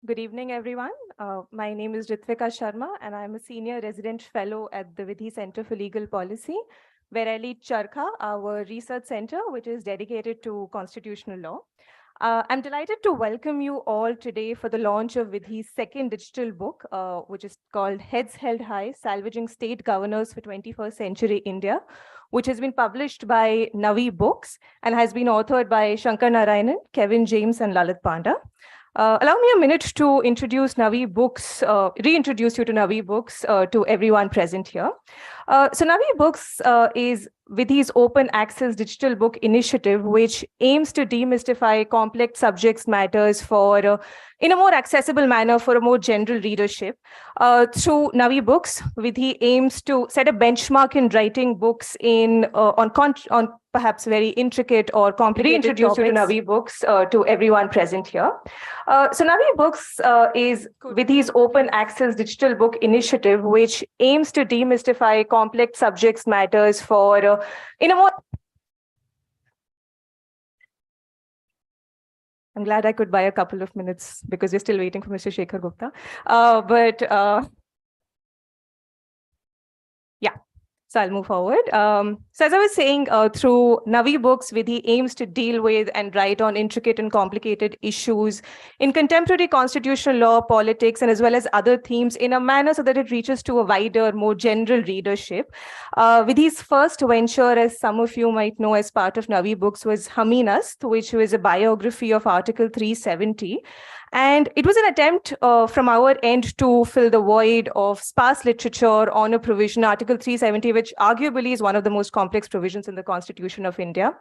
Good evening, everyone. My name is Ritvika Sharma, and I'm a senior resident fellow at the Vidhi Center for Legal Policy, where I lead Charkha, our research center, which is dedicated to constitutional law. I'm delighted to welcome you all today for the launch of Vidhi's second digital book, which is called Heads Held High, Salvaging State Governors for 21st Century India, which has been published by NAVI Books and has been authored by Shekhar Narayanan, Kevin James, and Lalit Panda. Allow me a minute to introduce NAVI Books, reintroduce you to NAVI Books to everyone present here. So NAVI Books is Vidhi's open access digital book initiative, which aims to demystify complex subjects matters for in a more accessible manner for a more general readership. Through NAVI Books, Vidhi aims to set a benchmark in writing books in on perhaps very intricate or complicated Reintroduce topics. you to NAVI Books to everyone present here. So NAVI Books is Vidhi's open access digital book initiative, which aims to demystify complex subjects matters for in a more. I'm glad I could buy a couple of minutes because we're still waiting for Mr. Shekhar Gupta. So I'll move forward. So as I was saying, through NAVI Books, Vidhi aims to deal with and write on intricate and complicated issues in contemporary constitutional law, politics, and as well as other themes in a manner so that it reaches to a wider, more general readership. Vidhi's first venture, as some of you might know as part of NAVI Books, was Haminast, which was a biography of Article 370. And it was an attempt from our end to fill the void of sparse literature on a provision, Article 370, which arguably is one of the most complex provisions in the Constitution of India.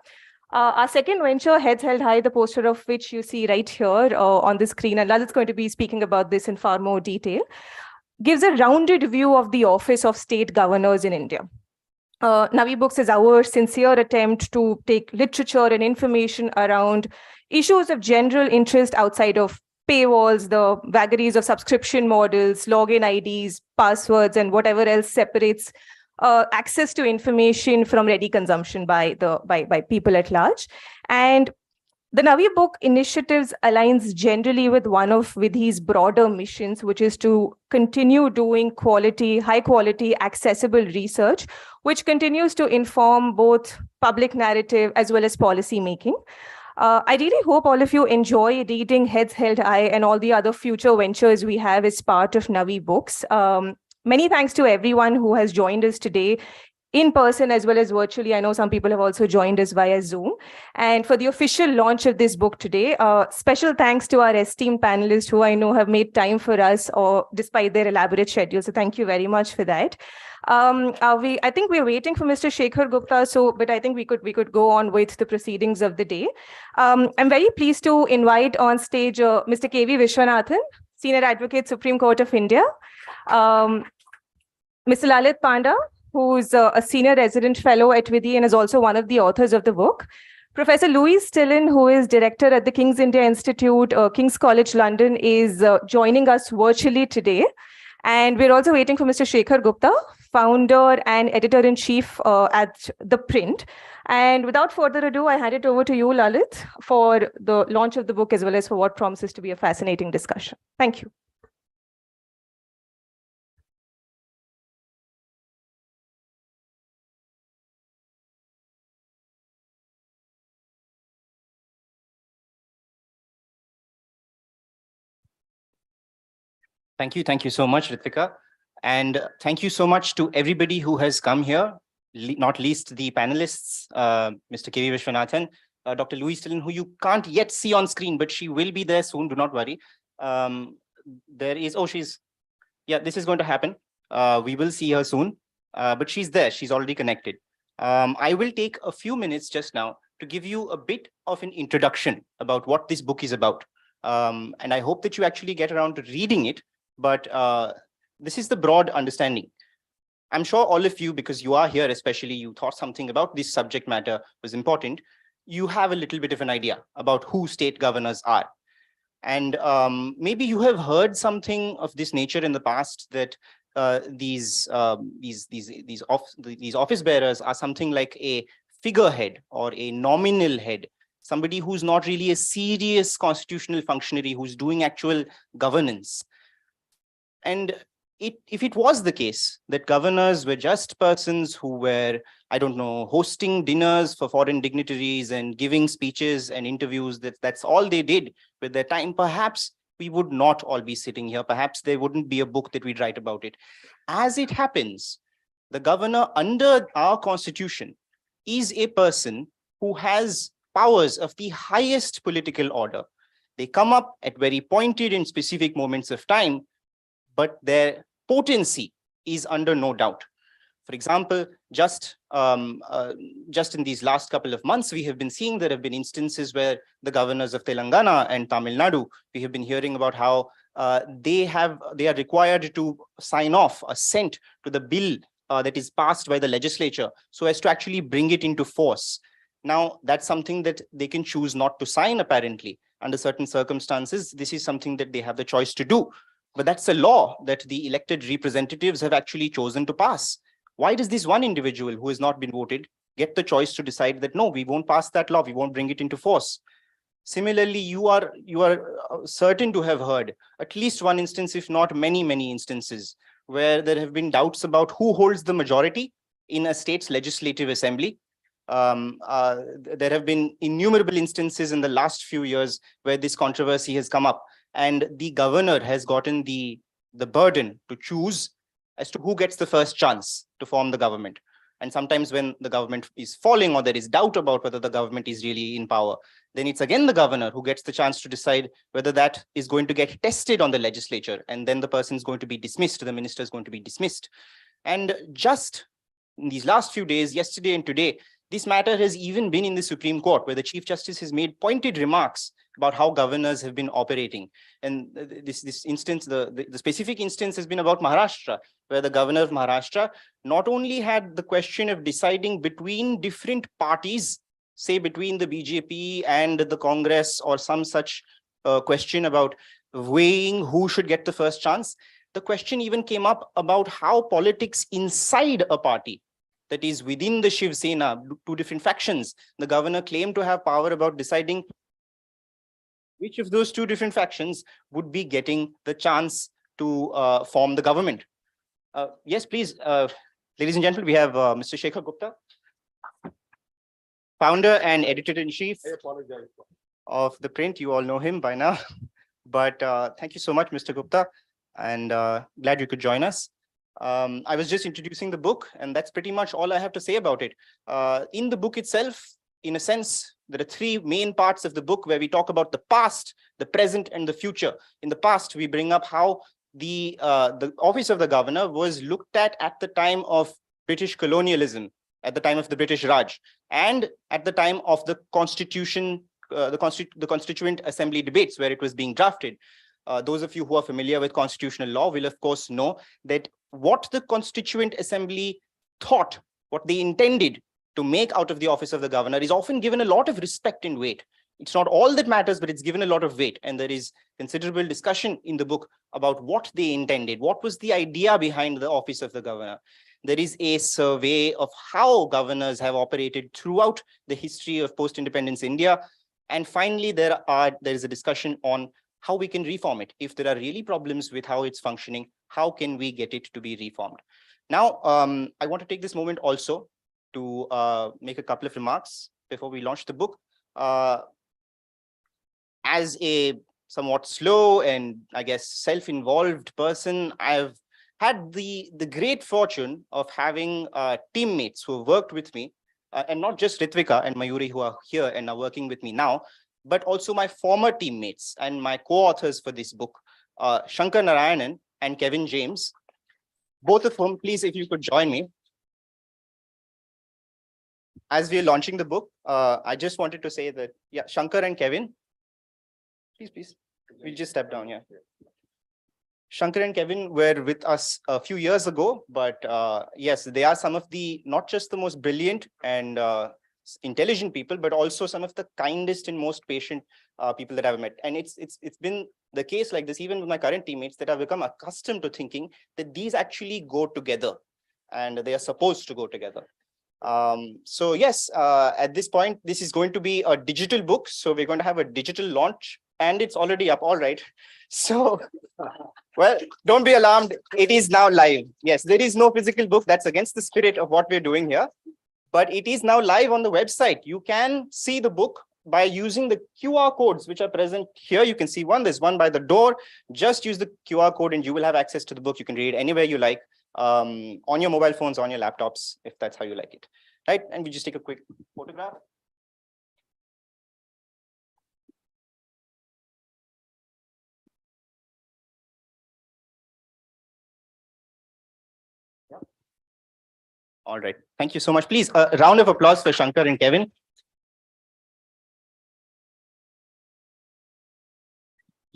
Our second venture, Heads Held High, the poster of which you see right here on the screen, and Lalit's going to be speaking about this in far more detail, gives a rounded view of the office of state governors in India. NAVI Books is our sincere attempt to take literature and information around issues of general interest outside of paywalls, the vagaries of subscription models, login IDs, passwords, and whatever else separates access to information from ready consumption by people at large. And the NAVI Book initiatives aligns generally with one of Vidhi's broader missions, which is to continue doing high quality, accessible research, which continues to inform both public narrative as well as policy making. I really hope all of you enjoy reading Heads Held High and all the other future ventures we have as part of NAVI Books. Many thanks to everyone who has joined us today in person as well as virtually. I know some people have also joined us via Zoom. And for the official launch of this book today, special thanks to our esteemed panelists who I know have made time for us despite their elaborate schedule. So thank you very much for that. I think we're waiting for Mr. Shekhar Gupta, but I think we could go on with the proceedings of the day. I'm very pleased to invite on stage Mr. K.V. Viswanathan, Senior Advocate, Supreme Court of India, Mr. Lalit Panda, who's a Senior Resident Fellow at Vidhi and is also one of the authors of the book, Professor Louise Tillin, who is Director at the King's India Institute, King's College London, is joining us virtually today. And we're also waiting for Mr. Shekhar Gupta, founder and editor-in-chief at The Print. And without further ado, I hand it over to you, Lalit, for the launch of the book as well as for what promises to be a fascinating discussion. Thank you. Thank you so much, Ritvika. And thank you so much to everybody who has come here, not least the panelists, Mr. K.V. Viswanathan, Dr. Louise Tillin, who you can't yet see on screen, but she will be there soon, do not worry. This is going to happen. We will see her soon, but she's there, she's already connected. I will take a few minutes just now to give you a bit of an introduction about what this book is about. And I hope that you actually get around to reading it, but this is the broad understanding. I'm sure all of you, because you are here, especially you thought something about this subject matter was important, you have a little bit of an idea about who state governors are. And maybe you have heard something of this nature in the past, that these office bearers are something like a figurehead or a nominal head, somebody who's not really a serious constitutional functionary who's doing actual governance. And if it was the case that governors were just persons who were, I don't know, hosting dinners for foreign dignitaries and giving speeches and interviews, that's all they did with their time, perhaps we would not all be sitting here. Perhaps there wouldn't be a book that we'd write about it. As it happens, the governor under our constitution is a person who has powers of the highest political order. They come up at very pointed and specific moments of time, but their potency is under no doubt. For example, just in these last couple of months, we have been seeing there have been instances where the governors of Telangana and Tamil Nadu, we have been hearing about how they are required to sign off, assent to the bill that is passed by the legislature so as to actually bring it into force. Now, that's something that they can choose not to sign, apparently. Under certain circumstances, this is something that they have the choice to do. But that's a law that the elected representatives have actually chosen to pass. Why does this one individual who has not been voted get the choice to decide that, no, we won't pass that law, we won't bring it into force? Similarly, you are certain to have heard at least one instance, if not many, many instances, where there have been doubts about who holds the majority in a state's legislative assembly. There have been innumerable instances in the last few years where this controversy has come up, and the governor has gotten the burden to choose as to who gets the first chance to form the government. And sometimes when the government is falling or there is doubt about whether the government is really in power, then it's again the governor who gets the chance to decide whether that is going to get tested on the legislature, and then the person is going to be dismissed, the minister is going to be dismissed. And just in these last few days, yesterday and today, this matter has even been in the Supreme Court, where the Chief Justice has made pointed remarks about how governors have been operating. And this instance, the specific instance has been about Maharashtra, where the governor of Maharashtra not only had the question of deciding between different parties, say between the BJP and the Congress, or some such question about weighing who should get the first chance. The question even came up about how politics inside a party, that is within the Shiv Sena, two different factions, the governor claimed to have power about deciding which of those two different factions would be getting the chance to form the government. Yes, please, ladies and gentlemen, we have Mr. Shekhar Gupta, founder and editor-in-chief of the print. You all know him by now, but thank you so much, Mr. Gupta, and glad you could join us. I was just introducing the book, and that's pretty much all I have to say about it. In the book itself, in a sense, there are three main parts of the book where we talk about the past, the present, and the future. In the past, we bring up how the office of the governor was looked at the time of British colonialism, at the time of the British Raj, and at the time of the Constitution, the Constituent Assembly debates where it was being drafted. Those of you who are familiar with constitutional law will, of course, know that what the Constituent Assembly thought, what they intended to make out of the office of the governor is often given a lot of respect and weight. It's not all that matters, but it's given a lot of weight. And there is considerable discussion in the book about what they intended. What was the idea behind the office of the governor? There is a survey of how governors have operated throughout the history of post-independence India. And finally, there is a discussion on how we can reform it. If there are really problems with how it's functioning, how can we get it to be reformed? Now, I want to take this moment also to make a couple of remarks before we launch the book. As a somewhat slow and, I guess, self-involved person, I've had the great fortune of having teammates who have worked with me, and not just Ritvika and Mayuri who are here and are working with me now, but also my former teammates and my co-authors for this book, Shankar Narayanan and Kevin James. Both of whom, please, if you could join me. As we are launching the book, I just wanted to say that, yeah, Shankar and Kevin, please, we just step down, yeah. Shankar and Kevin were with us a few years ago, but yes, they are some of the, not just the most brilliant and intelligent people, but also some of the kindest and most patient people that I've met. And it's been the case like this, even with my current teammates, that I've become accustomed to thinking that these actually go together and they are supposed to go together. So yes, at this point, this is going to be a digital book. So we're going to have a digital launch, and it's already up. All right. So, well, don't be alarmed. It is now live. Yes, there is no physical book. That's against the spirit of what we're doing here. But it is now live on the website. You can see the book by using the QR codes which are present here. You can see one. There's one by the door. Just use the QR code and you will have access to the book. You can read it anywhere you like, on your mobile phones, on your laptops, if that's how you like it. Right? And we just take a quick photograph. All right. Thank you so much. Please, a round of applause for Shekhar and Kevin.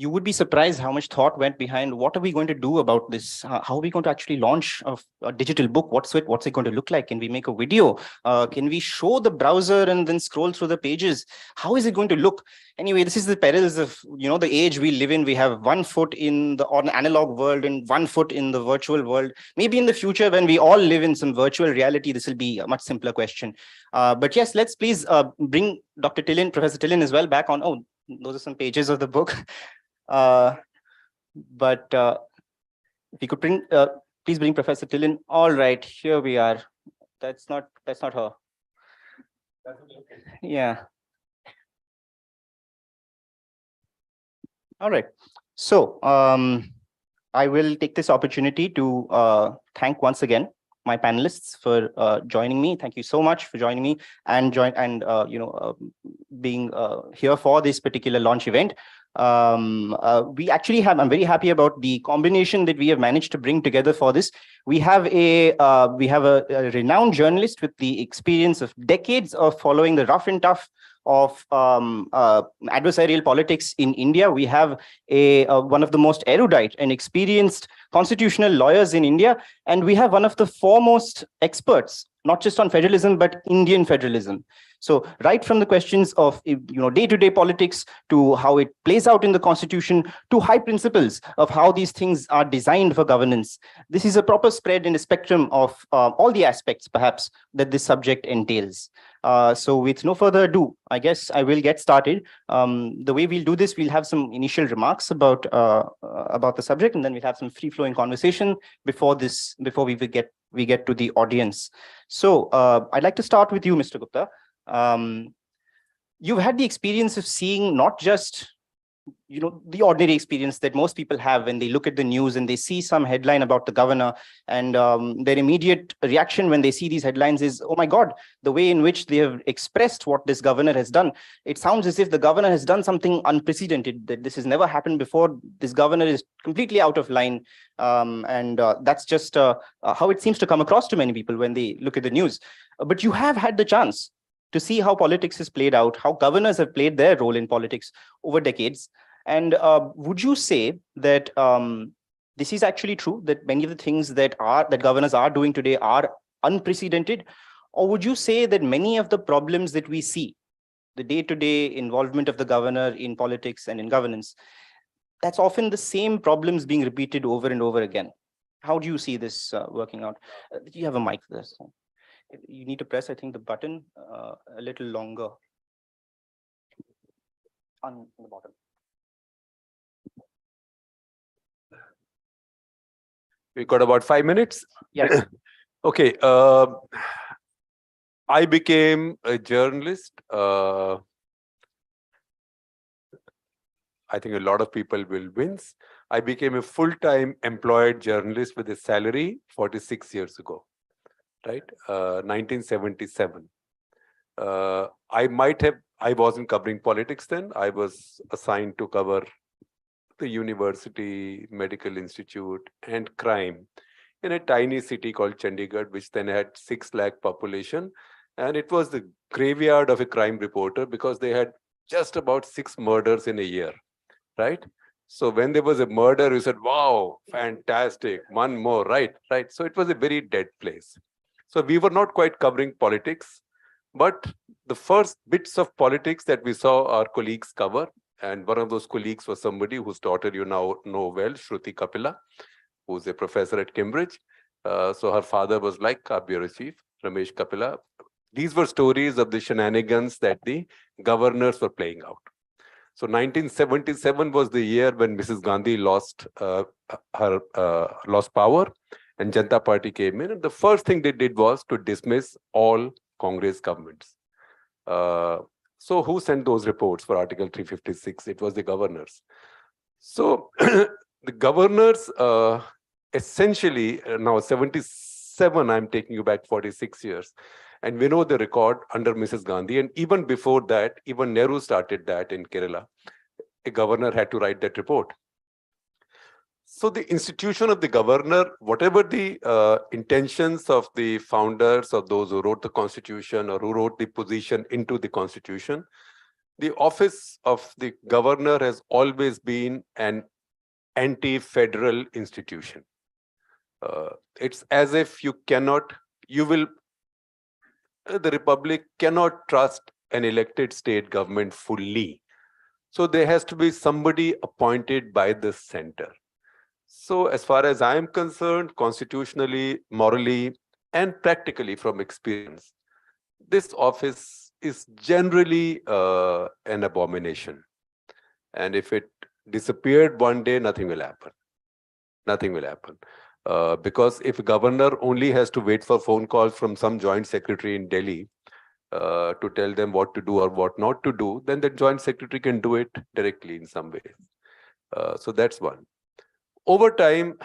You would be surprised how much thought went behind what are we going to do about this? How are we going to actually launch a digital book? What's it going to look like? Can we make a video? Can we show the browser and then scroll through the pages? How is it going to look? Anyway, this is the perils of the age we live in. We have 1 foot in the analog world and 1 foot in the virtual world. Maybe in the future, when we all live in some virtual reality, this will be a much simpler question. But yes, let's please bring Dr. Tillin, Professor Tillin as well back on. Oh, those are some pages of the book. But if you could bring, please bring Professor Tillin. All right, here we are. That's not her. Yeah. All right. So I will take this opportunity to thank once again my panelists for joining me. Thank you so much for joining me and being here for this particular launch event. We actually have, I'm very happy about the combination that we have managed to bring together for this. We have a renowned journalist with the experience of decades of following the rough and tough of adversarial politics in India. We have one of the most erudite and experienced constitutional lawyers in India, and we have one of the foremost experts, not just on federalism, but Indian federalism. So right from the questions of day-to-day politics to how it plays out in the constitution to high principles of how these things are designed for governance. This is a proper spread in a spectrum of all the aspects, perhaps, that this subject entails. So with no further ado, I guess I will get started. The way we'll do this, we'll have some initial remarks about the subject, and then we'll have some free-flowing conversation before we get to the audience. So I'd like to start with you, Mr. Gupta. You've had the experience of seeing not just the ordinary experience that most people have when they look at the news and they see some headline about the governor, and their immediate reaction when they see these headlines is, oh my God, the way in which they have expressed what this governor has done. It sounds as if the governor has done something unprecedented, that this has never happened before. This governor is completely out of line. And that's just how it seems to come across to many people when they look at the news. But you have had the chance to see how politics is played out, how governors have played their role in politics over decades. And would you say that this is actually true, that many of the things that governors are doing today are unprecedented? Or would you say that many of the problems that we see, the day-to-day involvement of the governor in politics and in governance, that's often the same problems being repeated over and over again? How do you see this working out? You have a mic there. So you need to press, I think, the button a little longer on the bottom. We got about 5 minutes. Yes. Okay. I became a journalist. I think a lot of people will wince. I became a full-time employed journalist with a salary 46 years ago. Right, 1977. I wasn't covering politics then. I was assigned to cover the university, medical institute, and crime in a tiny city called Chandigarh, which then had 6 lakh population. And it was the graveyard of a crime reporter because they had just about 6 murders in a year, right? So when there was a murder, you said, wow, fantastic, one more, right? So it was a very dead place. So we were not quite covering politics, but the first bits of politics that we saw our colleagues cover, and one of those colleagues was somebody whose daughter you now know well, Shruti Kapila, who's a professor at Cambridge. So her father was like our bureau chief, Ramesh Kapila. These were stories of the shenanigans that the governors were playing out. So 1977 was the year when Mrs. Gandhi lost lost power, and Janata Party came in. And the first thing they did was to dismiss all Congress governments. So who sent those reports for Article 356? It was the governors. So the governors essentially, now 77, I'm taking you back 46 years. And we know the record under Mrs. Gandhi. And even before that, even Nehru started that in Kerala. A governor had to write that report. So the institution of the governor, whatever the intentions of the founders or those who wrote the constitution or who wrote the position into the constitution, the office of the governor has always been an anti-federal institution. It's as if the Republic cannot trust an elected state government fully. So there has to be somebody appointed by the center. So as far as I am concerned, constitutionally, morally, and practically from experience, this office is generally an abomination. And if it disappeared one day, nothing will happen. Nothing will happen. Because if a governor only has to wait for phone calls from some joint secretary in Delhi to tell them what to do or what not to do, then the joint secretary can do it directly in some ways. So that's one. Over time,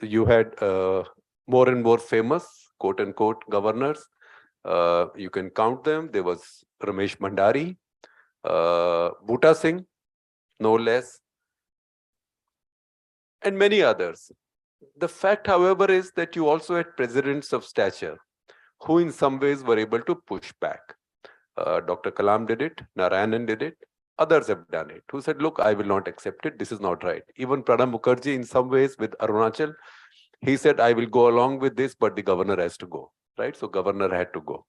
you had more and more famous, quote unquote, governors. You can count them. There was Ramesh Bhandari, Bhuta Singh, no less, and many others. The fact, however, is that you also had presidents of stature who in some ways were able to push back. Dr. Kalam did it, Narayanan did it, others have done it, who said, look, I will not accept it, this is not right. Even Pranab Mukherjee in some ways with Arunachal, he said, I will go along with this, but the governor has to go, right? So governor had to go.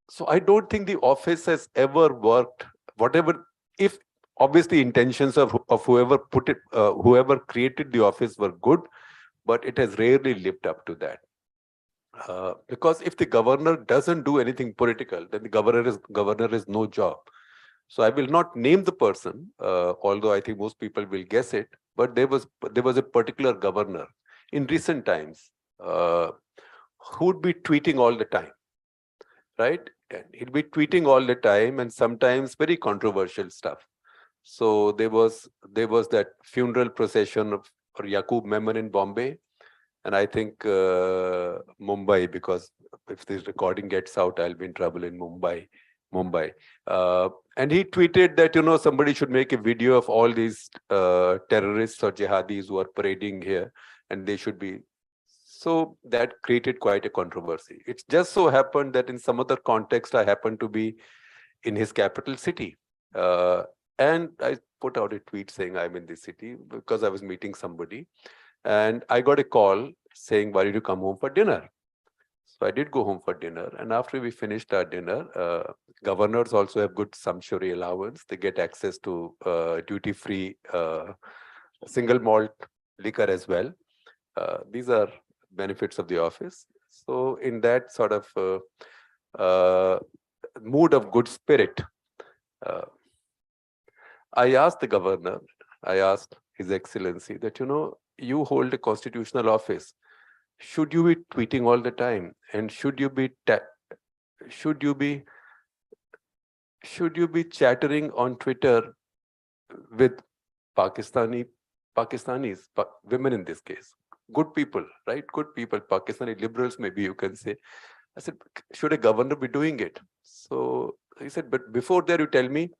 So I don't think the office has ever worked, whatever, if obviously intentions of whoever put it, whoever created the office were good, but it has rarely lived up to that. Because if the governor doesn't do anything political, then the governor is no job. So I will not name the person, although I think most people will guess it. But there was a particular governor in recent times who would be tweeting all the time, right? And he'd be tweeting all the time, and sometimes very controversial stuff. So there was that funeral procession of Yaqub Memon in Bombay. And I think Mumbai, because if this recording gets out, I'll be in trouble in Mumbai. And he tweeted that, somebody should make a video of all these terrorists or jihadis who are parading here, and they should be. So that created quite a controversy. It just so happened that in some other context, I happened to be in his capital city. And I put out a tweet saying I'm in this city because I was meeting somebody. And I got a call saying, why did you come home for dinner? So I did go home for dinner. And after we finished our dinner, governors also have good sumptuary allowance. They get access to duty-free single malt liquor as well. These are benefits of the office. So in that sort of mood of good spirit, I asked the governor, I asked His Excellency that, you hold a constitutional office. Should you be tweeting all the time? And should you be chattering on Twitter with Pakistanis, women in this case, good people, right? Good people, Pakistani liberals, maybe you can say. I said, should a governor be doing it? So he said, but before that, you tell me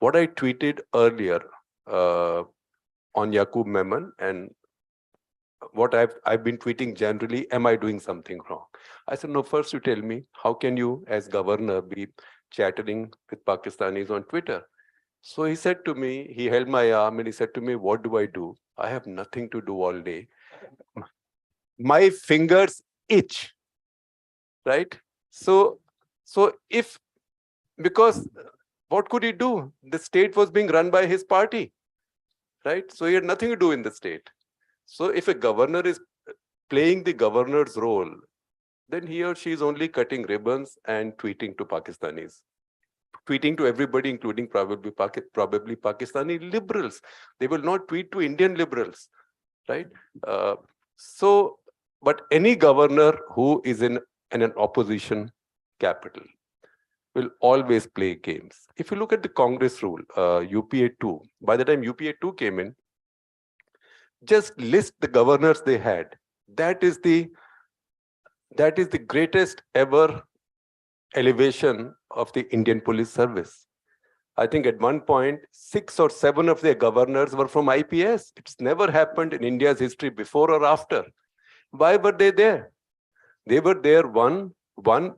what I tweeted earlier on Yaqub Memon and what I've been tweeting generally, am I doing something wrong? I said, no, first you tell me, how can you as governor be chattering with Pakistanis on Twitter? So he said to me, he held my arm and he said to me, what do I do? I have nothing to do all day. My fingers itch, right? So because what could he do? The state was being run by his party, right? So he had nothing to do in the state. So if a governor is playing the governor's role, then he or she is only cutting ribbons and tweeting to Pakistanis. Tweeting to everybody, including probably Pakistani liberals. They will not tweet to Indian liberals, right? But any governor who is in an opposition capital will always play games. If you look at the Congress rule, UPA 2, by the time UPA 2 came in, just list the governors they had. That is the greatest ever elevation of the Indian police service. I think at one point, 6 or 7 of their governors were from IPS. It's never happened in India's history before or after. Why were they there? They were there, one,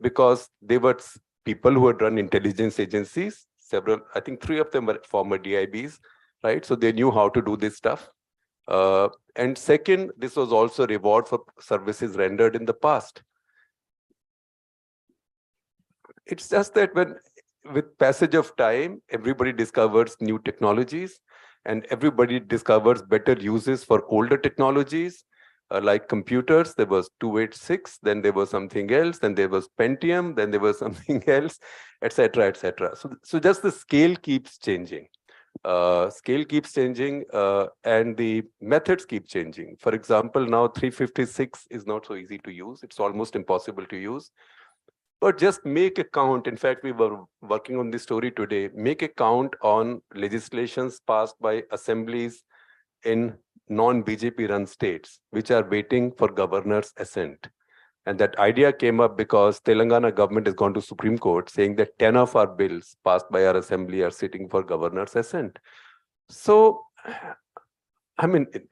because they were people who had run intelligence agencies. Several, I think 3 of them were former DIBs, right? So they knew how to do this stuff. And second, this was also reward for services rendered in the past. It's just that with passage of time, everybody discovers new technologies and everybody discovers better uses for older technologies, like computers. There was 286, then there was something else, then there was Pentium, then there was something else, etc., etc. So just the scale keeps changing. And the methods keep changing. For example, now 356 is not so easy to use. It's almost impossible to use. But just make a count. In fact, we were working on this story today. Make a count on legislations passed by assemblies in non-BJP run states, which are waiting for governor's assent. And that idea came up because Telangana government has gone to Supreme Court saying that 10 of our bills passed by our assembly are sitting for governor's assent. So, I mean, the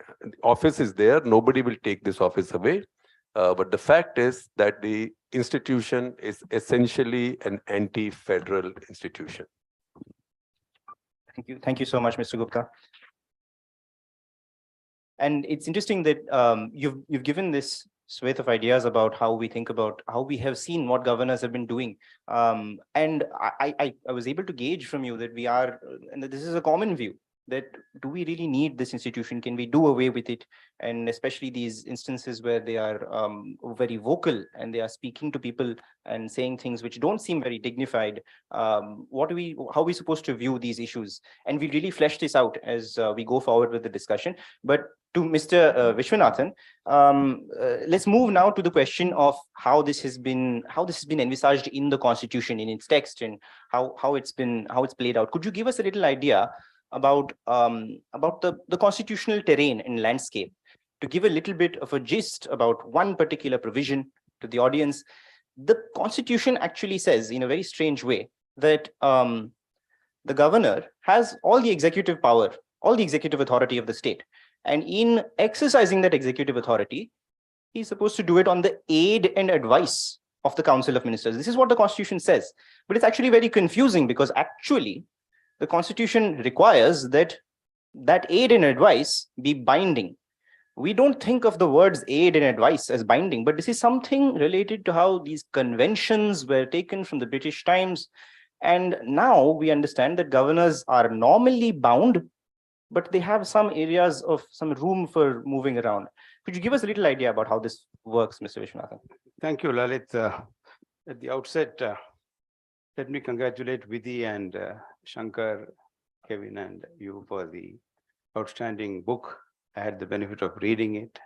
office is there. Nobody will take this office away. But the fact is that the institution is essentially an anti-federal institution. Thank you. Thank you so much, Mr. Gupta. And it's interesting that you've given this swathe of ideas about how we think about how we have seen what governors have been doing. And I was able to gauge from you that we are, and that this is a common view, that do we really need this institution? Can we do away with it? And especially these instances where they are very vocal and they are speaking to people and saying things which don't seem very dignified. How are we supposed to view these issues? And we really flesh this out as we go forward with the discussion. But to Mr. Viswanathan, let's move now to the question of how this has been envisaged in the Constitution, in its text, and how it's played out. Could you give us a little idea about the constitutional terrain and landscape, to give a little bit of a gist about one particular provision to the audience? The Constitution actually says, in a very strange way, that the governor has all the executive power, all the executive authority of the state. And in exercising that executive authority, he's supposed to do it on the aid and advice of the Council of Ministers. This is what the Constitution says. But it's actually very confusing, because actually the Constitution requires that aid and advice be binding. We don't think of the words aid and advice as binding, but this is something related to how these conventions were taken from the British times. And now we understand that governors are normally bound, but they have some areas of some room for moving around. Could you give us a little idea about how this works, Mr. Viswanathan? Thank you, Lalit. At the outset, let me congratulate Vidhi and Shekhar, Kevin, and you for the outstanding book. I had the benefit of reading it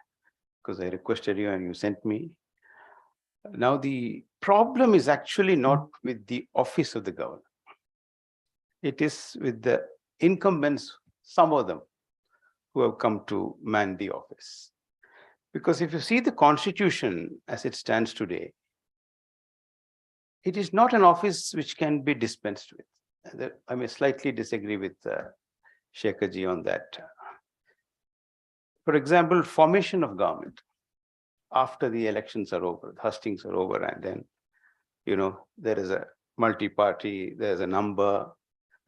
because I requested you and you sent me. Now, the problem is actually not with the office of the governor. It is with the incumbents, some of them, who have come to man the office. Because if you see the Constitution as it stands today, it is not an office which can be dispensed with. I may slightly disagree with Shekhar on that. For example, formation of government after the elections are over, the hustings are over, and then, there is a multi-party, there's a number,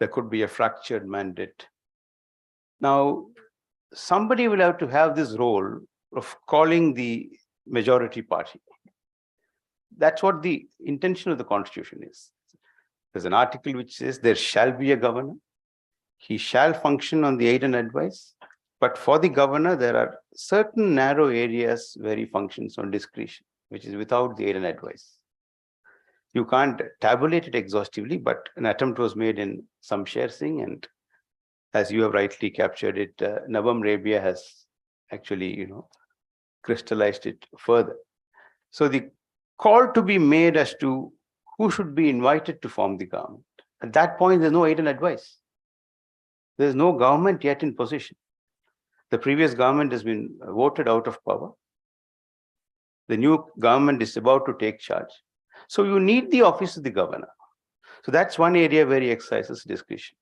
there could be a fractured mandate. Now, somebody will have to have this role of calling the majority party. That's what the intention of the Constitution is. There's an article which says there shall be a governor. He shall function on the aid and advice. But for the governor, there are certain narrow areas where he functions on discretion. which is without the aid and advice. You can't tabulate it exhaustively, but an attempt was made in some sharing, and as you have rightly captured it, Navam Rabia has actually, crystallized it further. So the call to be made as to who should be invited to form the government. At that point, there's no aid and advice. There's no government yet in position. The previous government has been voted out of power. The new government is about to take charge. So you need the office of the governor. So that's one area where he exercises discretion.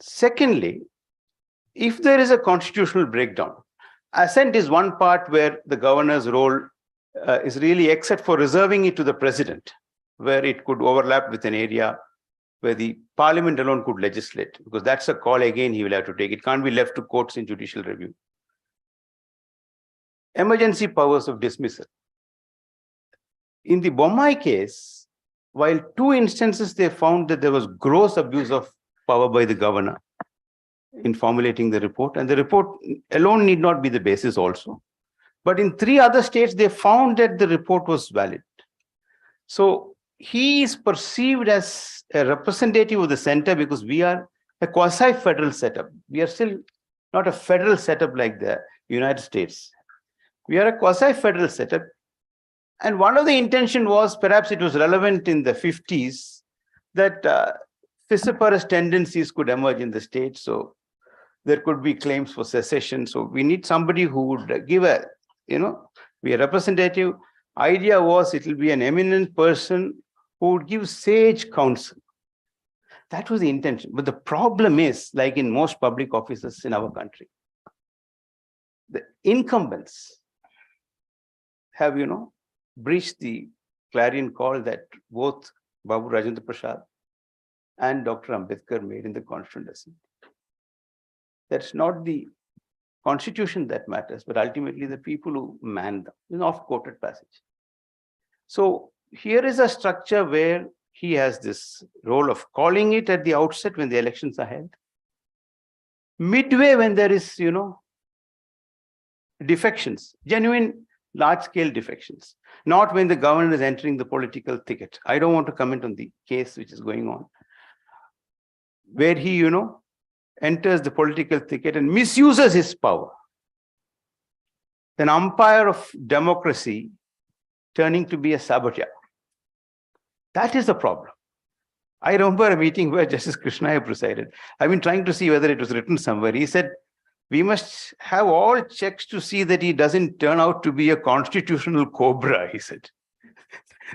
Secondly, if there is a constitutional breakdown, assent is one part where the governor's role is really, except for reserving it to the president, where it could overlap with an area where the parliament alone could legislate, because that's a call again he will have to take. It can't be left to courts in judicial review. Emergency powers of dismissal. In the Bommai case, while 2 instances they found that there was gross abuse of power by the governor in formulating the report, and the report alone need not be the basis also. But in 3 other states, they found that the report was valid. So he is perceived as a representative of the center because we are a quasi-federal setup. We are still not a federal setup like the United States. We are a quasi-federal setup. And one of the intention was, perhaps it was relevant in the 50s, that fissiparous tendencies could emerge in the state. So there could be claims for secession. So we need somebody who would give a, be a representative. Idea was it will be an eminent person who would give sage counsel. That was the intention. But the problem is, like in most public offices in our country, the incumbents have, breached the clarion call that both Babu Rajendra Prasad and Dr. Ambedkar made in the Constituent Assembly. That's not the constitution that matters, but ultimately the people who man them. It's an oft-quoted passage. So here is a structure where he has this role of calling it at the outset when the elections are held. Midway when there is, defections, genuine large-scale defections, not when the governor is entering the political thicket. I don't want to comment on the case which is going on, where he, enters the political thicket and misuses his power. An umpire of democracy turning to be a saboteur. That is the problem. I remember a meeting where Justice Krishnaya presided. I've been trying to see whether it was written somewhere. He said, we must have all checks to see that he doesn't turn out to be a constitutional cobra, he said.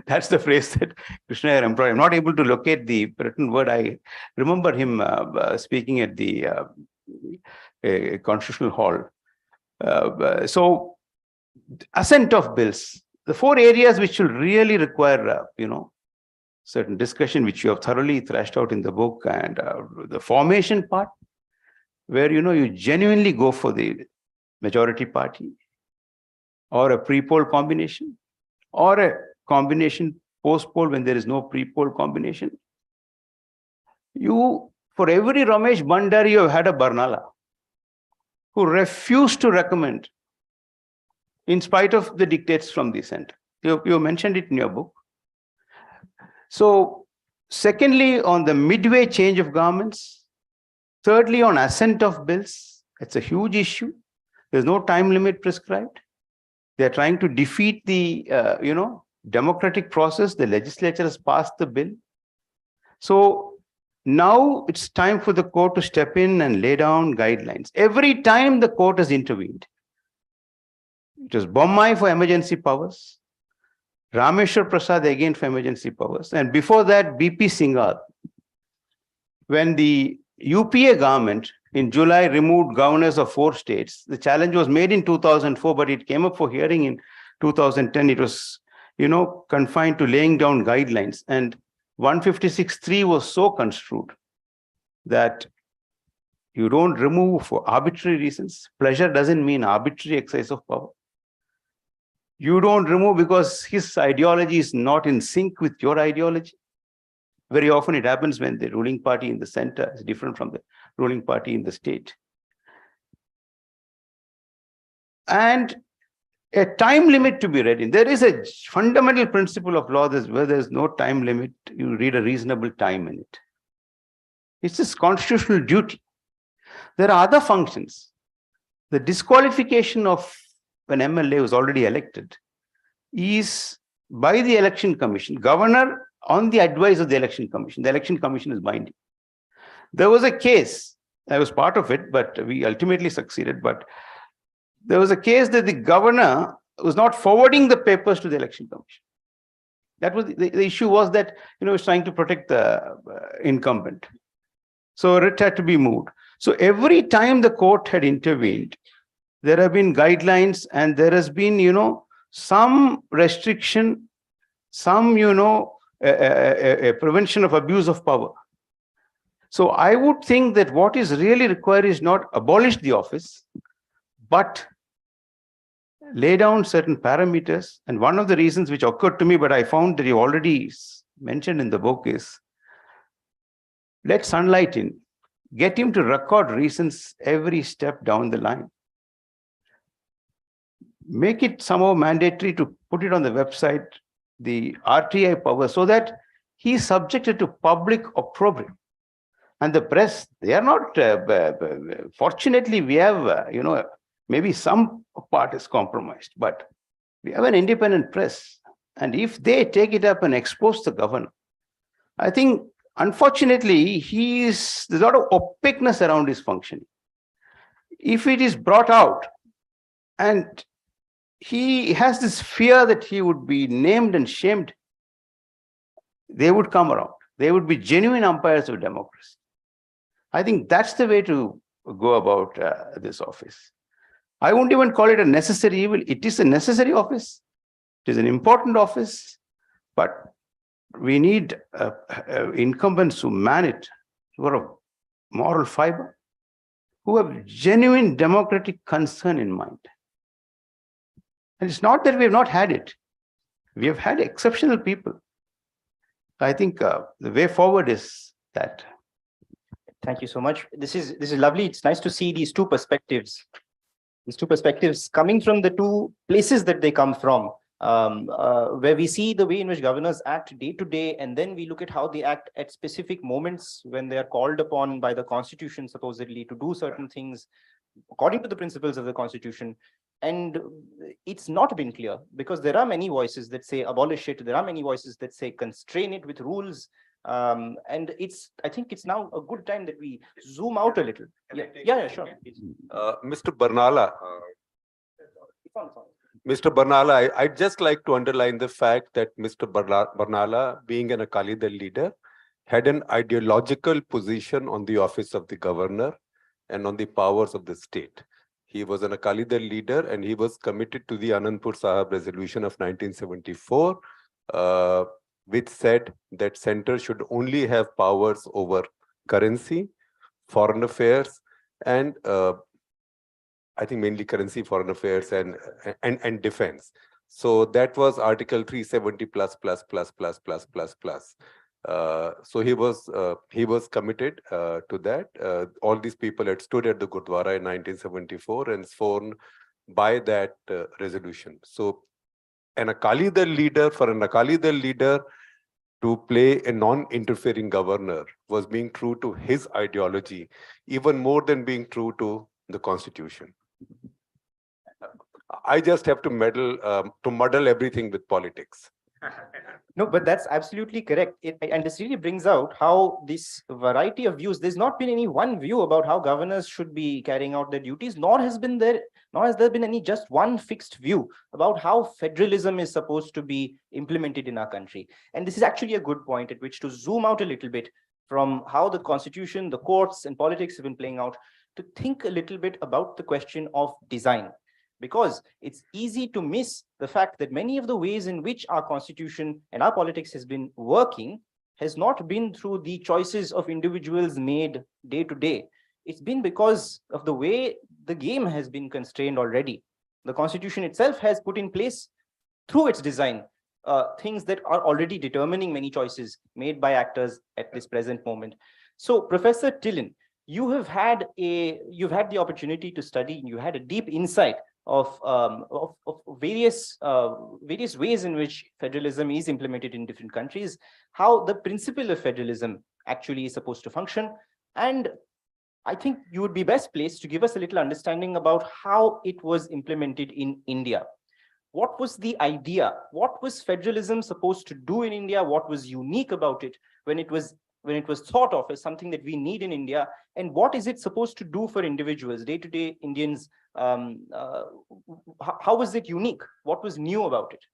That's the phrase that Krishnaya employed. I'm not able to locate the written word. I remember him speaking at the Constitutional Hall. So, assent of bills. The 4 areas which will really require, certain discussion, which you have thoroughly thrashed out in the book, and the formation part, where, you genuinely go for the majority party, or a pre-poll combination, or a combination post-poll when there is no pre-poll combination. For every Ramesh Bhandari, you have had a Barnala who refused to recommend in spite of the dictates from the center. You mentioned it in your book. So, secondly, on the midway change of governments. Thirdly, on assent of bills. It's a huge issue. There's no time limit prescribed. They're trying to defeat the, democratic process. The legislature has passed the bill. So now it's time for the court to step in and lay down guidelines. Every time the court has intervened, it was Bommai for emergency powers, Rameshwar Prasad again for emergency powers, and before that, BP Singhal, when the UPA government in July removed governors of 4 states. The challenge was made in 2004, but it came up for hearing in 2010. It was, confined to laying down guidelines, and 156(3) was so construed that you don't remove for arbitrary reasons. Pleasure doesn't mean arbitrary exercise of power. You don't remove because his ideology is not in sync with your ideology. Very often it happens when the ruling party in the center is different from the ruling party in the state. And a time limit to be read in. There is a fundamental principle of law that where there's no time limit, you read a reasonable time in it. It's this constitutional duty. There are other functions. The disqualification of an MLA who's already elected is by the election commission, governor on the advice of the election commission. The election commission is binding. There was a case, I was part of it, but we ultimately succeeded. But there was a case that the governor was not forwarding the papers to the election commission. That was the issue was that, he was trying to protect the incumbent. So it had to be moved. So every time the court had intervened, there have been guidelines and there has been, some restriction, some, a prevention of abuse of power. So I would think that what is really required is not abolish the office, but lay down certain parameters. And one of the reasons which occurred to me, but I found that you already mentioned in the book is, let sunlight in, get him to record reasons every step down the line. Make it somehow mandatory to put it on the website, the RTI power, so that he is subjected to public opprobrium. And the press, they are not, fortunately, we have, maybe some part is compromised, but we have an independent press. And if they take it up and expose the governor, I think, unfortunately, there's a lot of opaqueness around his functioning. If it is brought out and he has this fear that he would be named and shamed, they would come around. They would be genuine umpires of democracy. I think that's the way to go about this office. I won't even call it a necessary evil. It is a necessary office. It is an important office, but we need incumbents who man it, who are of moral fiber, who have genuine democratic concern in mind. And it's not that we have not had it. We have had exceptional people. I think the way forward is that. Thank you so much. This is lovely. It's nice to see these two perspectives. These two perspectives coming from the two places that they come from, where we see the way in which governors act day to day, and then we look at how they act at specific moments when they are called upon by the Constitution, supposedly, to do certain things according to the principles of the Constitution. And it's not been clear, because there are many voices that say abolish it. There are many voices that say constrain it with rules. And I think it's now a good time that we zoom out a little. Yeah, sure. Mr. Barnala, I'd just like to underline the fact that Mr. Barnala, being an Akali Dal leader, had an ideological position on the office of the governor and on the powers of the state. He was an Akali Dal leader and he was committed to the Anandpur Sahib resolution of 1974, which said that center should only have powers over currency, foreign affairs, and I think mainly currency, foreign affairs, and defense. So that was Article 370 plus. So he was committed to that. All these people had stood at the Gurdwara in 1974 and sworn by that resolution. So for an Akali Dal leader to play a non-interfering governor was being true to his ideology, even more than being true to the Constitution. I just have to muddle everything with politics. No, but that's absolutely correct. And this really brings out how this variety of views, there's not been any one view about how governors should be carrying out their duties, nor has there been any just one fixed view about how federalism is supposed to be implemented in our country. And this is actually a good point at which to zoom out a little bit from how the Constitution, the courts, and politics have been playing out, to think a little bit about the question of design. Because it's easy to miss the fact that many of the ways in which our Constitution and our politics has been working has not been through the choices of individuals made day to day. It's been because of the way the game has been constrained already. The Constitution itself has put in place, through its design, things that are already determining many choices made by actors at this present moment. So, Professor Tillin, you've had the opportunity to study, and you had a deep insight of various ways in which federalism is implemented in different countries, how the principle of federalism actually is supposed to function. And I think you would be best placed to give us a little understanding about how it was implemented in India. What was the idea? What was federalism supposed to do in India? What was unique about it when it was thought of as something that we need in India? And what is it supposed to do for individuals, day-to-day Indians? How was it unique? What was new about it?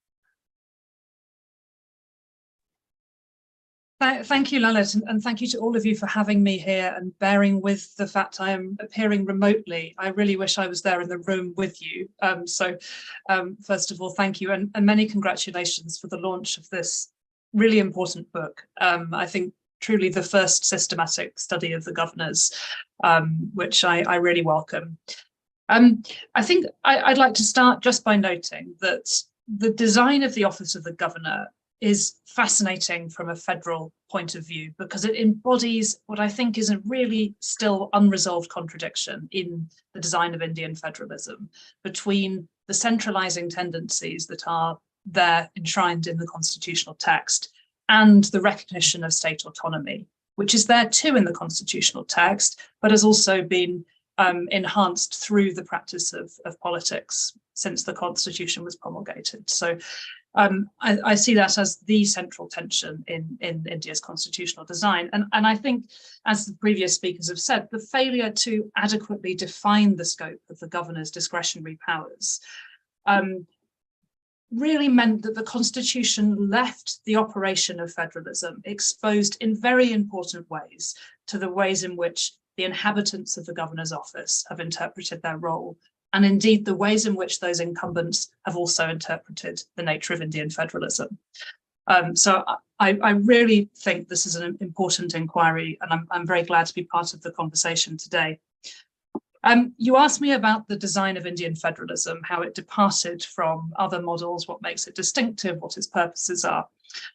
Thank you, Lalit, and thank you to all of you for having me here and bearing with the fact I am appearing remotely. I really wish I was there in the room with you. First of all, thank you, and many congratulations for the launch of this really important book. I think truly the first systematic study of the governors, which I really welcome. I think I'd like to start just by noting that the design of the Office of the Governor is fascinating from a federal point of view, because it embodies what I think is a really still unresolved contradiction in the design of Indian federalism between the centralizing tendencies that are there enshrined in the constitutional text and the recognition of state autonomy, which is there too in the constitutional text, but has also been enhanced through the practice of politics since the constitution was promulgated. So I see that as the central tension in India's constitutional design. And I think, as the previous speakers have said, the failure to adequately define the scope of the governor's discretionary powers really meant that the constitution left the operation of federalism exposed in very important ways to the ways in which the inhabitants of the governor's office have interpreted their role, and indeed the ways in which those incumbents have also interpreted the nature of Indian federalism. So I really think this is an important inquiry, and I'm very glad to be part of the conversation today. You asked me about the design of Indian federalism, how it departed from other models, what makes it distinctive, what its purposes are.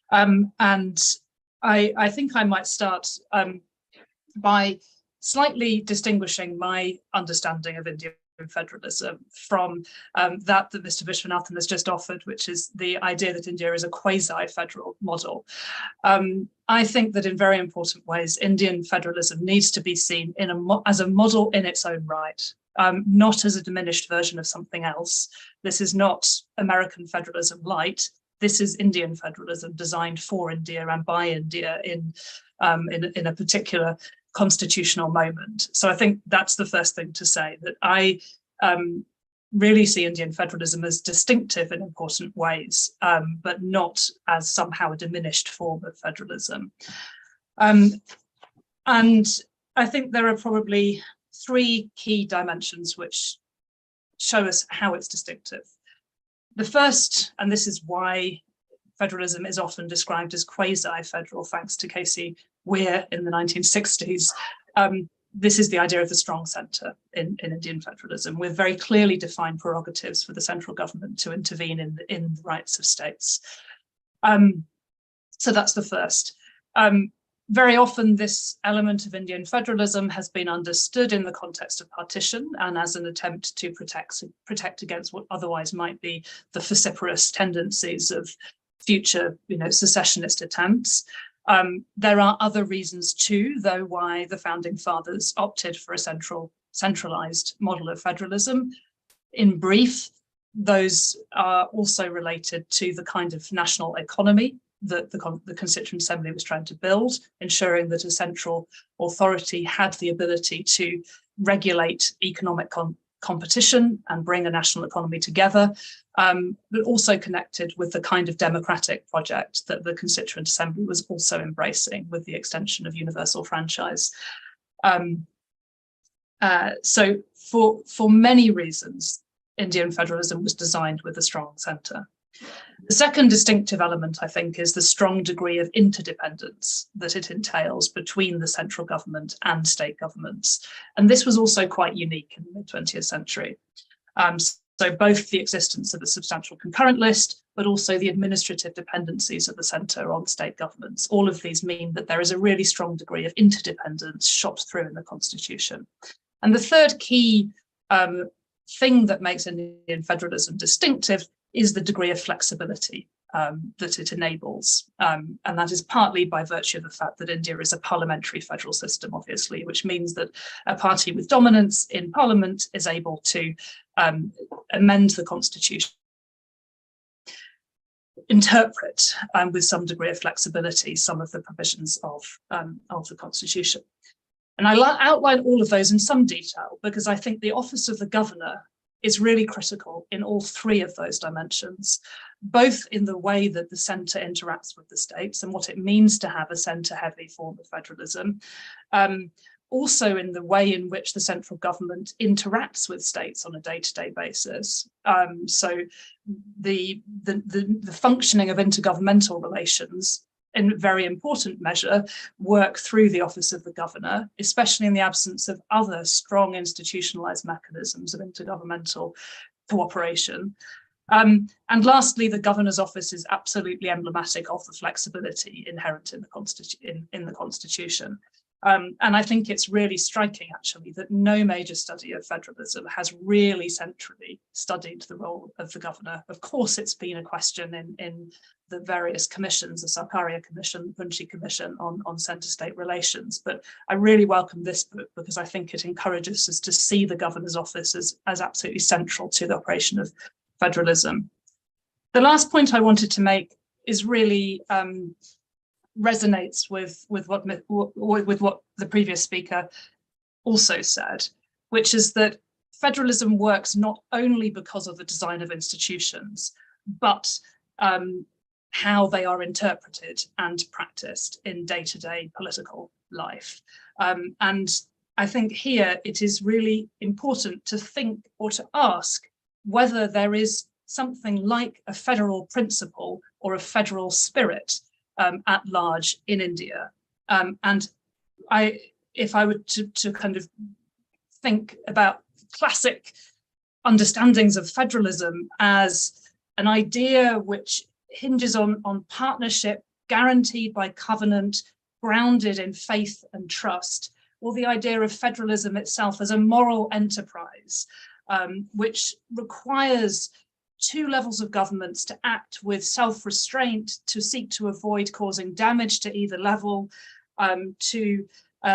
And I think I might start by slightly distinguishing my understanding of Indian federalism from that Mr. Viswanathan has just offered, which is the idea that India is a quasi-federal model. I think that in very important ways, Indian federalism needs to be seen as a model in its own right, not as a diminished version of something else. This is not American federalism light. This is Indian federalism designed for India and by India in a particular constitutional moment. So I think that's the first thing to say, that I really see Indian federalism as distinctive in important ways, but not as somehow a diminished form of federalism. And I think there are probably three key dimensions which show us how it's distinctive. The first, and this is why federalism is often described as quasi-federal, thanks to Casey Weir in the 1960s. This is the idea of the strong centre in Indian federalism, with very clearly defined prerogatives for the central government to intervene in the rights of states. So that's the first. Very often this element of Indian federalism has been understood in the context of partition and as an attempt to protect against what otherwise might be the vociferous tendencies of future, secessionist attempts. There are other reasons too, though, why the founding fathers opted for a centralized model of federalism. In brief, those are also related to the kind of national economy that the Constituent Assembly was trying to build, ensuring that a central authority had the ability to regulate economic competition and bring a national economy together, but also connected with the kind of democratic project that the Constituent Assembly was also embracing with the extension of universal franchise. So for many reasons, Indian federalism was designed with a strong centre. The second distinctive element, I think, is the strong degree of interdependence that it entails between the central government and state governments. And this was also quite unique in the mid-20th century. So both the existence of a substantial concurrent list, but also the administrative dependencies of the centre on state governments. All of these mean that there is a really strong degree of interdependence shot through in the Constitution. And the third key thing that makes Indian federalism distinctive is the degree of flexibility that it enables. And that is partly by virtue of the fact that India is a parliamentary federal system, obviously, which means that a party with dominance in parliament is able to amend the constitution, interpret with some degree of flexibility some of the provisions of the constitution. And I outline all of those in some detail because I think the office of the governor is really critical in all three of those dimensions, both in the way that the centre interacts with the states and what it means to have a centre-heavy form of federalism, also in the way in which the central government interacts with states on a day-to-day basis. So the functioning of intergovernmental relations, in very important measure, work through the office of the governor, especially in the absence of other strong institutionalized mechanisms of intergovernmental cooperation. And lastly, the governor's office is absolutely emblematic of the flexibility inherent in the Constitution. And I think it's really striking, actually, that no major study of federalism has really centrally studied the role of the governor. Of course, it's been a question in the various commissions, the Sarkaria Commission, Punchi Commission on centre-state relations. But I really welcome this book because I think it encourages us to see the governor's office as absolutely central to the operation of federalism. The last point I wanted to make is really resonates with what the previous speaker also said, which is that federalism works not only because of the design of institutions, but how they are interpreted and practiced in day-to-day political life. And I think here it is really important to think or to ask whether there is something like a federal principle or a federal spirit at large in India. And if I were to kind of think about classic understandings of federalism as an idea which hinges on partnership, guaranteed by covenant, grounded in faith and trust, or the idea of federalism itself as a moral enterprise, which requires two levels of governments to act with self-restraint, to seek to avoid causing damage to either level, to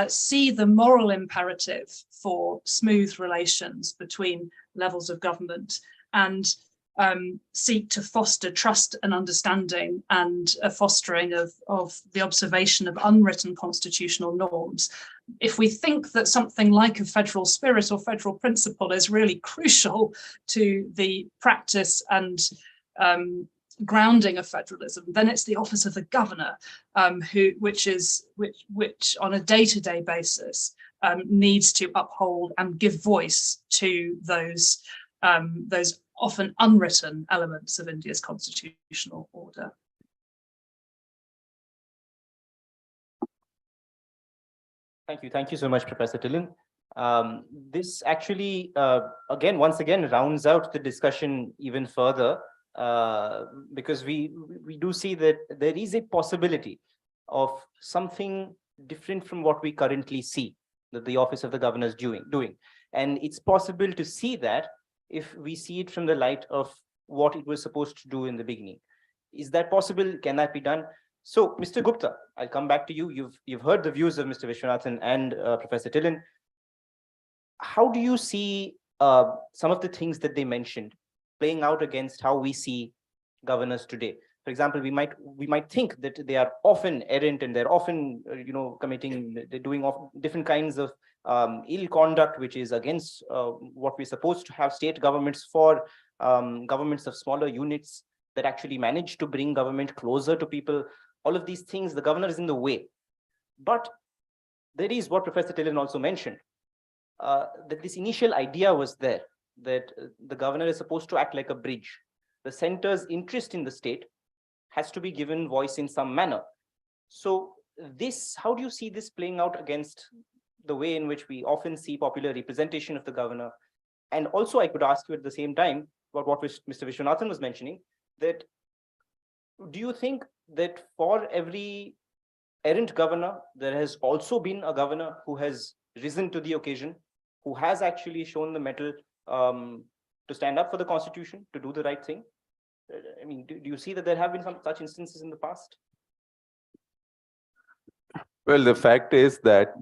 see the moral imperative for smooth relations between levels of government, and seek to foster trust and understanding and a fostering of the observation of unwritten constitutional norms. If we think that something like a federal spirit or federal principle is really crucial to the practice and grounding of federalism, then it's the office of the governor, which on a day-to-day basis needs to uphold and give voice to those often unwritten elements of India's constitutional order. Thank you so much, Professor Tillin. This actually, once again, rounds out the discussion even further, because we do see that there is a possibility of something different from what we currently see that the office of the governor is doing. And it's possible to see that if we see it from the light of what it was supposed to do in the beginning. Is that possible? Can that be done? So, Mr. Gupta, I'll come back to you. You've heard the views of Mr. Viswanathan and Professor Tillin. How do you see some of the things that they mentioned playing out against how we see governors today? For example, we might think that they are often errant and they're often, they're doing different kinds of ill conduct, which is against what we're supposed to have state governments for, governments of smaller units that actually manage to bring government closer to people. All of these things, the governor is in the way. But there is what Professor Tillin also mentioned, that this initial idea was there, that the governor is supposed to act like a bridge. The center's interest in the state has to be given voice in some manner. So how do you see this playing out against the way in which we often see popular representation of the governor? And also I could ask you at the same time about what Mr. Viswanathan was mentioning, that do you think that for every errant governor, there has also been a governor who has risen to the occasion, who has actually shown the mettle to stand up for the constitution, to do the right thing? I mean, do you see that there have been some such instances in the past? Well, the fact is that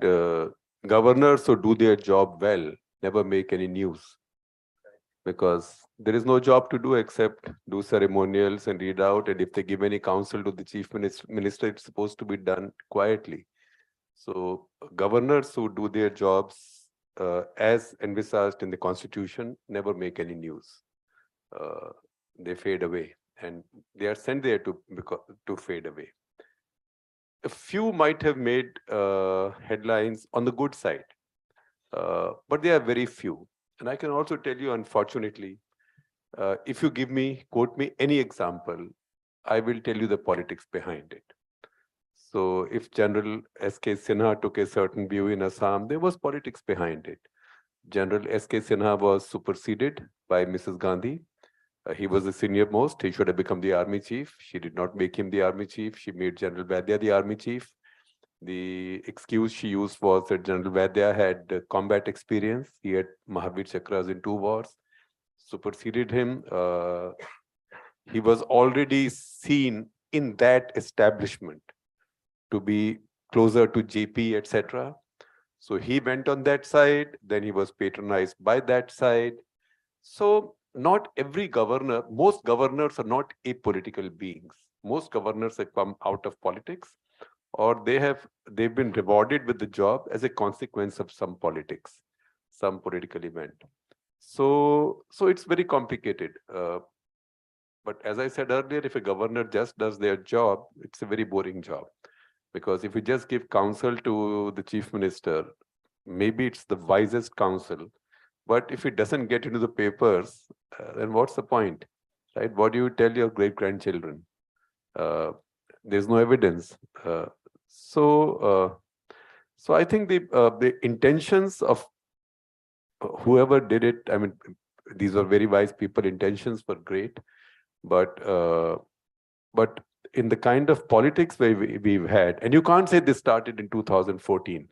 governors who do their job well never make any news, because there is no job to do except do ceremonials and read out. And if they give any counsel to the chief minister, it's supposed to be done quietly. So governors who do their jobs as envisaged in the constitution never make any news. They fade away, and they are sent there to fade away. A few might have made headlines on the good side, but they are very few. And I can also tell you, unfortunately, if you quote me any example, I will tell you the politics behind it. So if General S.K. Sinha took a certain view in Assam, there was politics behind it. General S.K. Sinha was superseded by Mrs. Gandhi. He was the senior most. He should have become the army chief. She did not make him the army chief. She made General Vaidya the army chief. The excuse she used was that General Vaidya had combat experience. He had Mahavir Chakras in 2 wars. Superseded him. He was already seen in that establishment to be closer to JP, etc. So he went on that side. Then he was patronized by that side. So not every governor, most governors are not apolitical beings. Most governors have come out of politics, or they've been rewarded with the job as a consequence of some politics, some political event. So it's very complicated. But as I said earlier, if a governor just does their job, it's a very boring job. Because if you just give counsel to the chief minister, maybe it's the wisest counsel. But if it doesn't get into the papers, then what's the point, right? What do you tell your great-grandchildren? There's no evidence. So I think the intentions of whoever did it, I mean, these were very wise people. Intentions were great, but in the kind of politics where we've had, and you can't say this started in 2014.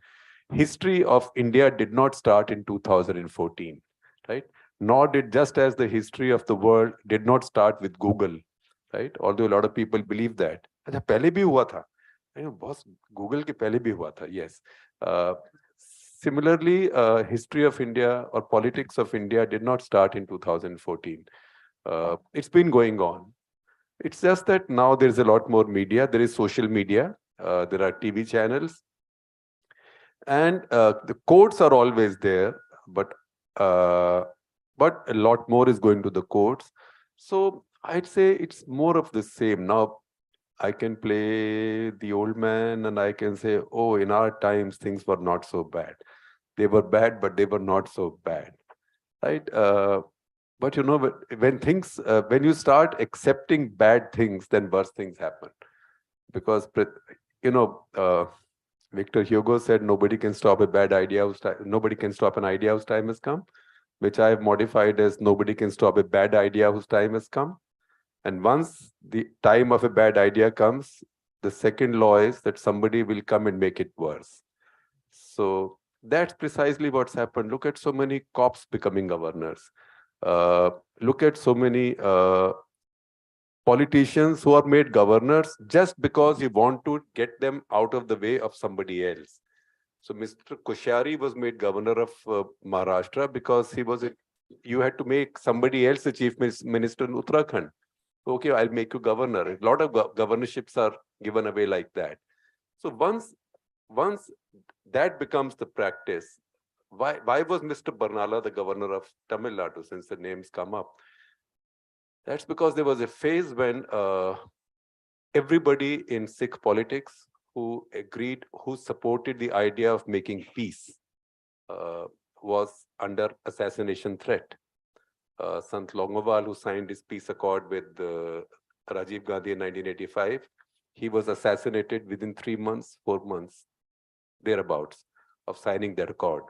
History of India did not start in 2014, right? Nor did, just as the history of the world did not start with Google, right? Although a lot of people believe that. अच्छा पहले भी हुआ था, boss Google के पहले भी हुआ था, yes. Similarly, history of India or politics of India did not start in 2014. It's been going on. It's just that now there's a lot more media. There is social media. There are TV channels. And the courts are always there, but a lot more is going to the courts. So I'd say it's more of the same. Now, I can play the old man and I can say, oh, in our times, things were not so bad. They were bad, but they were not so bad, right? But you know, when you start accepting bad things, then worse things happen. Because, you know, Victor Hugo said, nobody can stop a bad idea. Nobody can stop an idea whose time has come, which I have modified as nobody can stop a bad idea whose time has come. And once the time of a bad idea comes, the second law is that somebody will come and make it worse. So that's precisely what's happened. Look at so many cops becoming governors. Look at so many politicians who are made governors just because you want to get them out of the way of somebody else. So Mr. Koshyari was made governor of Maharashtra because you had to make somebody else the chief minister in Uttarakhand. Okay, I'll make you governor. A lot of governorships are given away like that. So once that becomes the practice, why was Mr. Barnala the governor of Tamil Nadu, since the names come up? That's because there was a phase when everybody in Sikh politics who supported the idea of making peace was under assassination threat. Sant Longowal, who signed his peace accord with Rajiv Gandhi in 1985, he was assassinated within 3 months, 4 months, thereabouts, of signing that accord.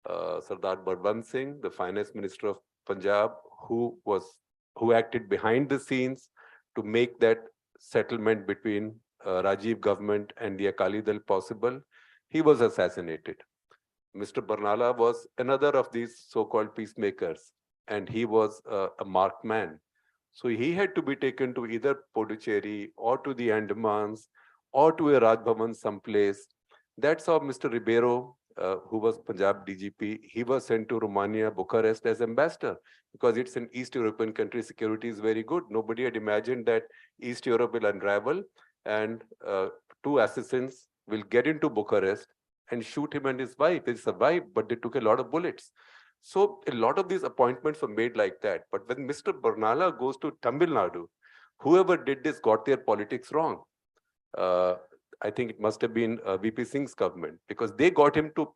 Sardar Balwant Singh, the finance minister of Punjab, who acted behind the scenes to make that settlement between Rajiv government and the Akali Dal possible, he was assassinated. Mr. Barnala was another of these so-called peacemakers, and he was a marked man. So he had to be taken to either Puducherry or to the Andamans or to a Raj Bhavan someplace. That's how Mr. Ribeiro, who was Punjab DGP, he was sent to Romania, Bucharest as ambassador, because it's an East European country, security is very good. Nobody had imagined that East Europe will unravel and two assassins will get into Bucharest and shoot him and his wife. They survived, but they took a lot of bullets. So a lot of these appointments were made like that. But when Mr. Barnala goes to Tamil Nadu, whoever did this got their politics wrong. I think it must have been VP Singh's government, because they got him to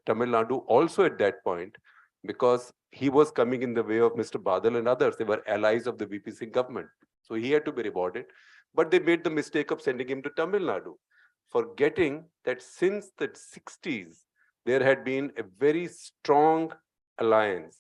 Tamil Nadu also at that point, because he was coming in the way of Mr. Badal and others. They were allies of the VP Singh government. So he had to be rewarded. But they made the mistake of sending him to Tamil Nadu, forgetting that since the 60s, there had been a very strong alliance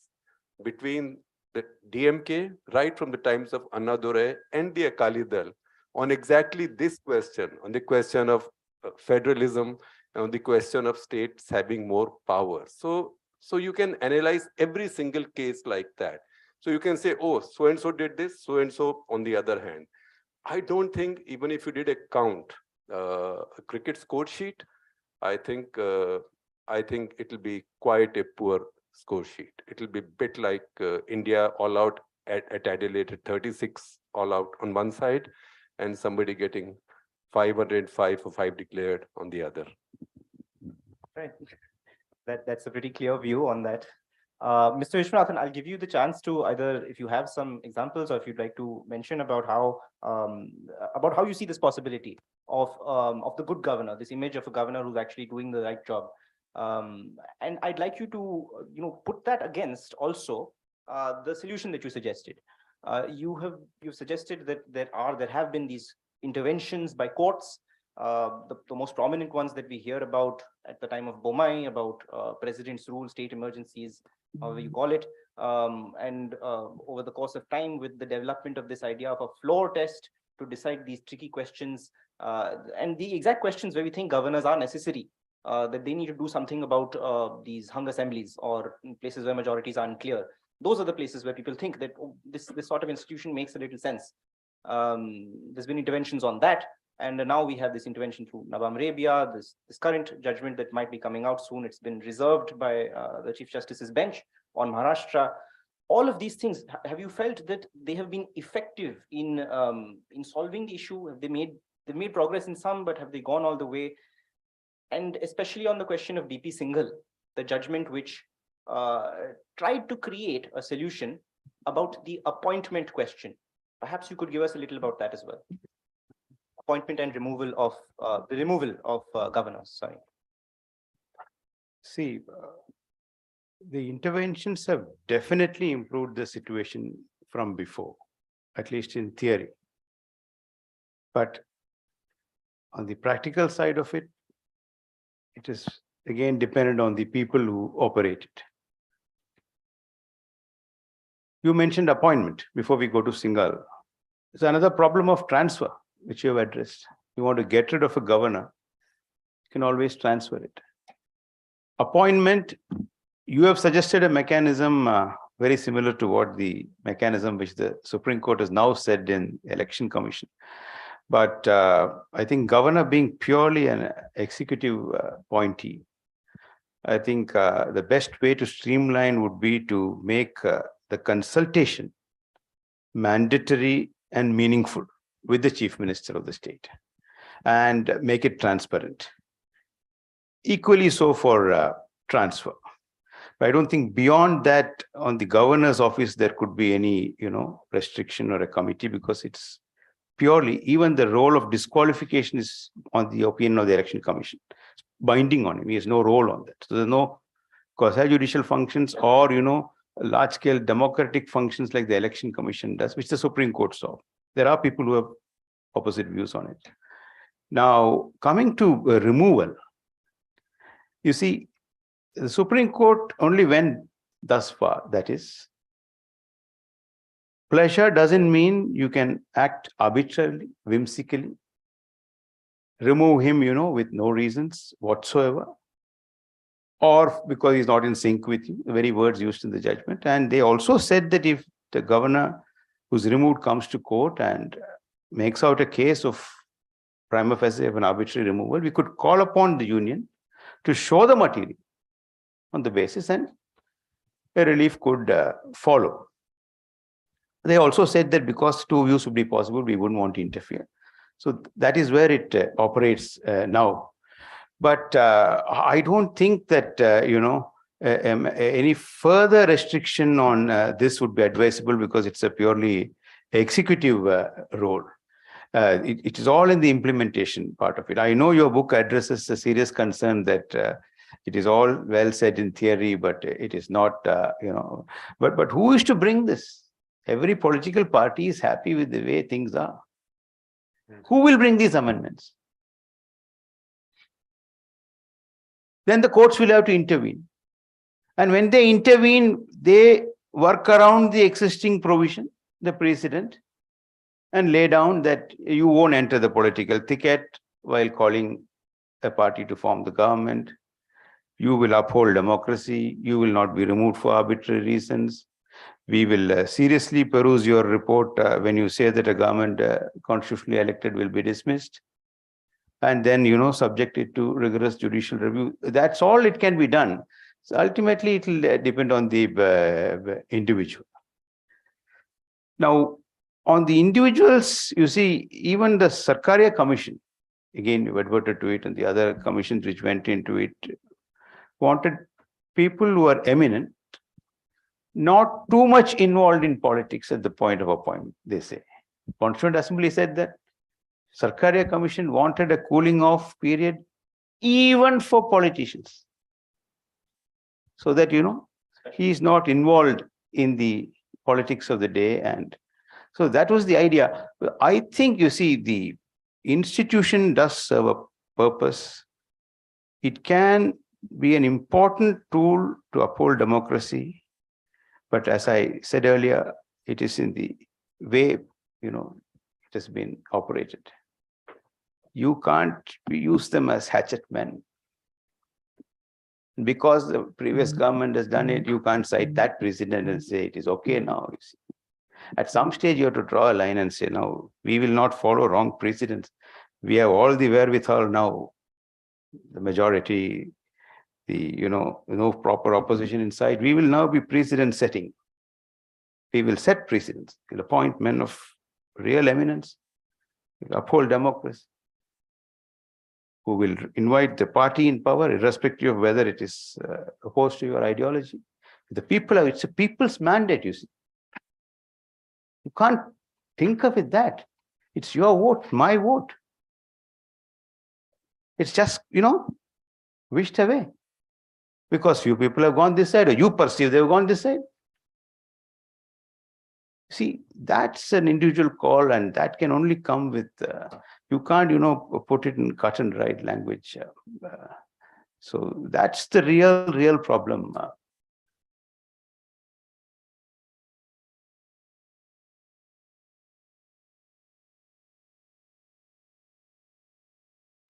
between the DMK, right from the times of Annadurai and the Akali Dal, on exactly this question, on the question of federalism, and on the question of states having more power. So you can analyze every single case like that. So you can say, oh, so-and-so did this, so-and-so on the other hand. I don't think, even if you did a count, a cricket score sheet, I think it'll be quite a poor score sheet. It'll be a bit like India all out at Adelaide at 36 all out on one side, and somebody getting 505 for 5 declared on the other. Right. That's a pretty clear view on that. Mr. Viswanathan, I'll give you the chance to either, if you have some examples, or if you'd like to mention about how you see this possibility of the good governor, this image of a governor who's actually doing the right job. And I'd like you to put that against also the solution that you suggested. You've suggested that there have been these interventions by courts. The most prominent ones that we hear about at the time of Bomai, about president's rule, state emergencies, however you call it, and over the course of time, with the development of this idea of a floor test to decide these tricky questions, and the exact questions where we think governors are necessary, that they need to do something about these hung assemblies, or in places where majorities are unclear. Those are the places where people think that this sort of institution makes a little sense. There's been interventions on that. And now we have this intervention through Nawam Rabia, this current judgment that might be coming out soon. It's been reserved by the Chief Justice's bench on Maharashtra. All of these things, have you felt that they have been effective in solving the issue? Have they've made progress in some, but have they gone all the way? And especially on the question of BP Singhal, the judgment which tried to create a solution about the appointment question. Perhaps you could give us a little about that as well. Appointment and removal of governors. Sorry. See, the interventions have definitely improved the situation from before, at least in theory. But on the practical side of it, it is again dependent on the people who operate it. You mentioned appointment before we go to Singhal. There's another problem of transfer, which you have addressed. You want to get rid of a governor, you can always transfer it. Appointment, you have suggested a mechanism very similar to what the mechanism which the Supreme Court has now said in Election Commission. But I think governor being purely an executive appointee, I think the best way to streamline would be to make the consultation mandatory and meaningful with the Chief Minister of the state, and make it transparent. Equally so for transfer. But I don't think beyond that, on the governor's office, there could be any, restriction or a committee, because it's purely, even the role of disqualification is on the opinion of the Election Commission. It's binding on him. He has no role on that. So there's no quasi-judicial functions or, large-scale democratic functions like the Election Commission does, which the Supreme Court saw. There are people who have opposite views on it. Now, coming to removal, you see, the Supreme Court only went thus far. That is, pleasure doesn't mean you can act arbitrarily, whimsically, remove him, with no reasons whatsoever. or because he's not in sync with you, the very words used in the judgment. And they also said that if the governor who's removed comes to court and makes out a case of prima facie of an arbitrary removal, we could call upon the union to show the material on the basis, and a relief could follow. They also said that because two views would be possible, we wouldn't want to interfere. So that is where it operates now. But I don't think that, any further restriction on this would be advisable, because it's a purely executive role. It is all in the implementation part of it. I know your book addresses a serious concern that it is all well said in theory, but it is not, but who is to bring this? Every political party is happy with the way things are. Who will bring these amendments? Then the courts will have to intervene. And when they intervene, they work around the existing provision, the precedent, and lay down that you won't enter the political thicket while calling a party to form the government. You will uphold democracy. You will not be removed for arbitrary reasons. We will seriously peruse your report when you say that a government constitutionally elected will be dismissed. And then, subject it to rigorous judicial review. That's all it can be done. So ultimately, it will depend on the individual. Now, on the individuals, you see, even the Sarkaria Commission, again, you adverted to it, and the other commissions which went into it, wanted people who are eminent, not too much involved in politics at the point of appointment, they say. Constituent Assembly said that Sarkaria Commission wanted a cooling off period even for politicians, so that, he is not involved in the politics of the day. And so that was the idea. I think, you see, the institution does serve a purpose. It can be an important tool to uphold democracy. But as I said earlier, it is in the way, it has been operated. You can't use them as hatchet men. Because the previous government has done it, you can't cite that precedent and say it is okay now. You see. At some stage, you have to draw a line and say, no, we will not follow wrong precedents. We have all the wherewithal now, the majority, no proper opposition inside. We will now be precedent setting. We will set precedents. We'll appoint men of real eminence. We'll uphold democracy. Who will invite the party in power, irrespective of whether it is opposed to your ideology. The people, it's a people's mandate, you see. You can't think of it that. It's your vote, my vote. It's just, wished away. Because few people have gone this side, or you perceive they've gone this side. See, that's an individual call, and that can only come with, you can't, put it in cut and dried language. So that's the real problem.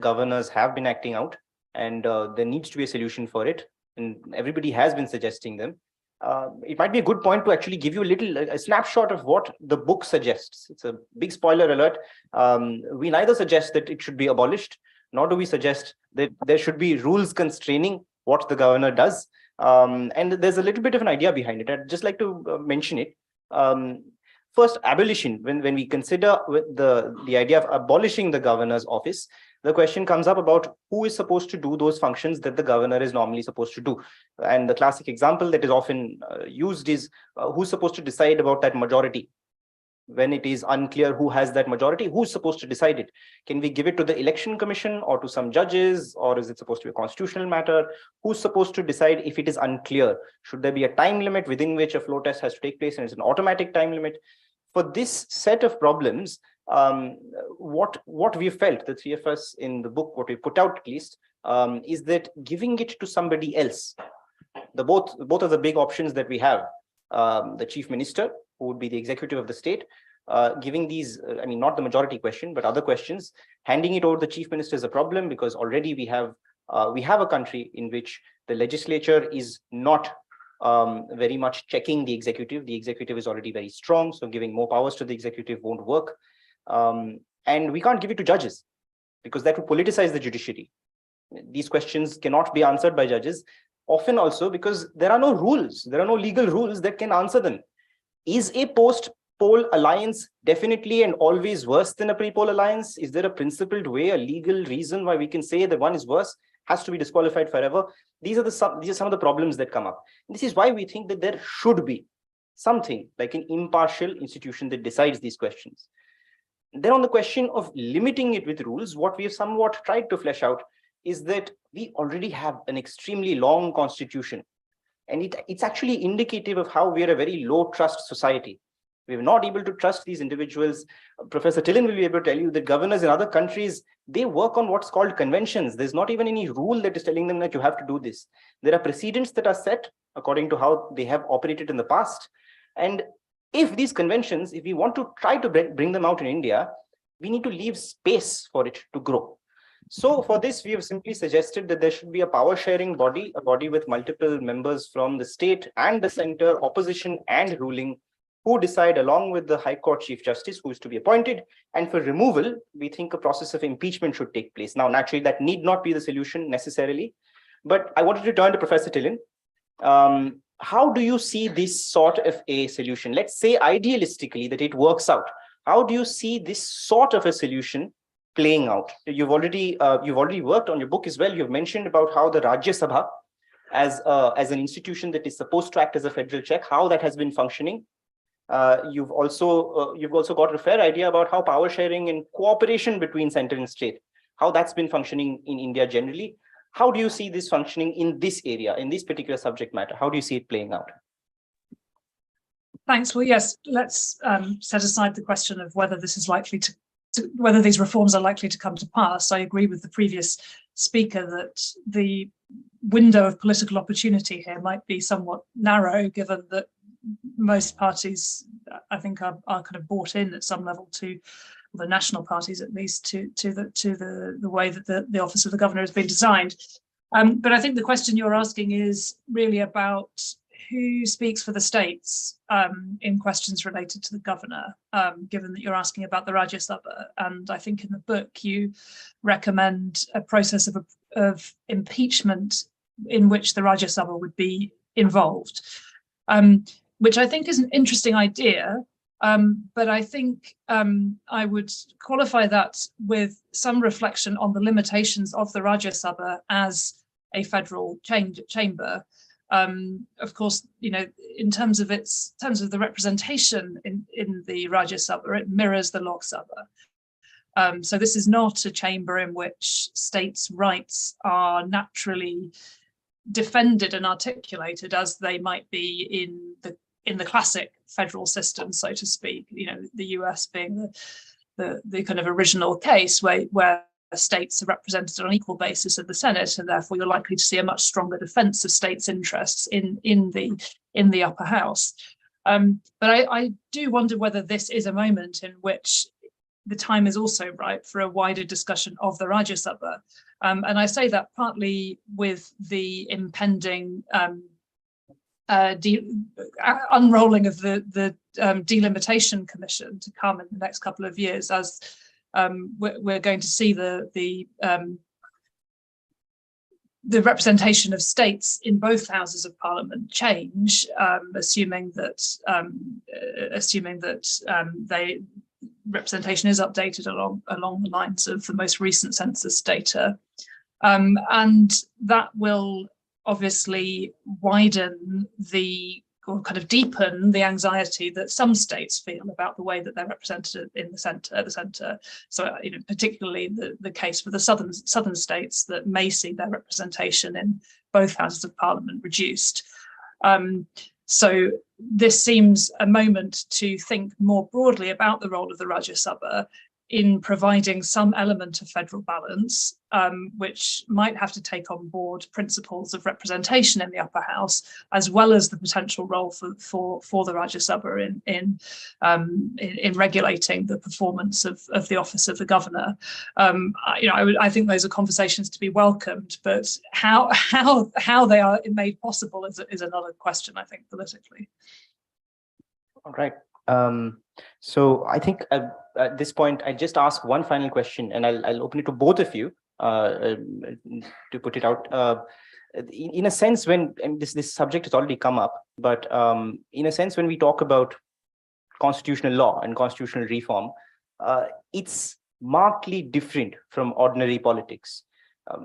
Governors have been acting out, and there needs to be a solution for it. And everybody has been suggesting them. It might be a good point to actually give you a snapshot of what the book suggests. It's a big spoiler alert. We neither suggest that it should be abolished, nor do we suggest that there should be rules constraining what the governor does. And there's a little bit of an idea behind it. I'd just like to mention it. First, abolition. When we consider the idea of abolishing the governor's office, the question comes up about who is supposed to do those functions that the governor is normally supposed to do. And the classic example that is often used is who's supposed to decide about that majority. When it is unclear who has that majority, who's supposed to decide it? Can we give it to the election commission or to some judges, or is it supposed to be a constitutional matter? Who's supposed to decide if it is unclear? Should there be a time limit within which a floor test has to take place, and it's an automatic time limit? For this set of problems, what we felt, the three of us in the book, what we put out at least, is that giving it to somebody else, both of the big options that we have, the chief minister, who would be the executive of the state, giving these, not the majority question, but other questions, handing it over to the chief minister is a problem, because already we have We have a country in which the legislature is not very much checking the executive. The executive is already very strong, so giving more powers to the executive won't work. And we can't give it to judges because that would politicize the judiciary. These questions cannot be answered by judges, often also because there are no rules, there are no legal rules that can answer them. Is a post-poll alliance definitely and always worse than a pre-poll alliance? Is there a principled way, a legal reason why we can say that one is worse, has to be disqualified forever? These are some of the problems that come up. This is why we think that there should be something like an impartial institution that decides these questions. Then on the question of limiting it with rules, what we have somewhat tried to flesh out is that we already have an extremely long constitution. And it's actually indicative of how we are a very low trust society. We're not able to trust these individuals. Professor Tillin will be able to tell you that governors in other countries, they work on what's called conventions. There's not even any rule that is telling them that you have to do this. There are precedents that are set according to how they have operated in the past. And if these conventions, if we want to try to bring them out in India, we need to leave space for it to grow. So for this, we have simply suggested that there should be a power sharing body, a body with multiple members from the state and the center, opposition and ruling, who decide along with the High Court Chief Justice who is to be appointed. And for removal, we think a process of impeachment should take place. Now, naturally, that need not be the solution necessarily. But I wanted to turn to Professor Tillin. How do you see this sort of a solution? Let's say idealistically that it works out. How do you see this sort of a solution playing out? You've already worked on your book as well. You've mentioned about how the Rajya Sabha, as an institution that is supposed to act as a federal check, how that has been functioning. You've also got a fair idea about how power sharing and cooperation between center and state, how that's been functioning in India generally. How do you see this functioning in this area, in this particular subject matter? How do you see it playing out? Thanks. Well, yes, let's set aside the question of whether this is likely to whether these reforms are likely to come to pass. I agree with the previous speaker that the window of political opportunity here might be somewhat narrow, given that most parties, I think, are kind of bought in at some level to the national parties, at least, to the way that the office of the governor has been designed. But I think the question you're asking is really about who speaks for the states in questions related to the governor, given that you're asking about the Rajya Sabha. And I think in the book you recommend a process of impeachment in which the Rajya Sabha would be involved, which I think is an interesting idea. But I think I would qualify that with some reflection on the limitations of the Rajya Sabha as a federal chamber. Of course, you know, in terms of the representation in the Rajya Sabha, it mirrors the Lok Sabha. So this is not a chamber in which states' rights are naturally defended and articulated as they might be in the classic federal system, so to speak. You know, the US being the kind of original case where states are represented on an equal basis in the Senate, and therefore you're likely to see a much stronger defense of states' interests in the upper house. But I do wonder whether this is a moment in which the time is also ripe for a wider discussion of the Rajya Sabha. And I say that partly with the impending unrolling of the delimitation commission to come in the next couple of years, as we're going to see the representation of states in both houses of parliament change, assuming that representation is updated along the lines of the most recent census data, and that will obviously widen or kind of deepen the anxiety that some states feel about the way that they're represented in the centre. So, you know, particularly the case for the southern states that may see their representation in both houses of parliament reduced. So this seems a moment to think more broadly about the role of the Rajya Sabha in providing some element of federal balance, which might have to take on board principles of representation in the upper house, as well as the potential role for the Rajya Sabha in regulating the performance of the office of the governor. I think those are conversations to be welcomed, but how they are made possible is another question, I think, politically. All right. So I think at this point, I just ask one final question, and I'll open it to both of you to put it out. In a sense, when this subject has already come up, but in a sense, when we talk about constitutional law and constitutional reform, it's markedly different from ordinary politics.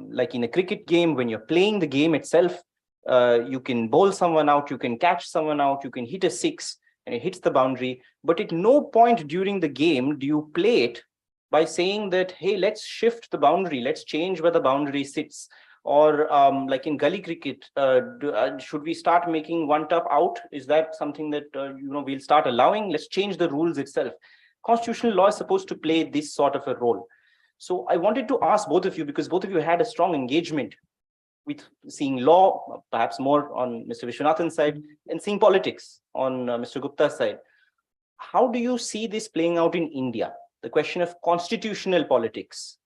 Like in a cricket game, when you're playing the game itself, you can bowl someone out, you can catch someone out, you can hit a six, and it hits the boundary. But at no point during the game do you play it by saying that, hey, let's shift the boundary, let's change where the boundary sits. Or like in gully cricket, should we start making one top out? Is that something that we'll start allowing? Let's change the rules itself. Constitutional law is supposed to play this sort of a role. So I wanted to ask both of you, because both of you had a strong engagement with seeing law, perhaps more on Mr. Viswanathan's side, and seeing politics on Mr. Gupta's side. How do you see this playing out in India? The question of constitutional politics.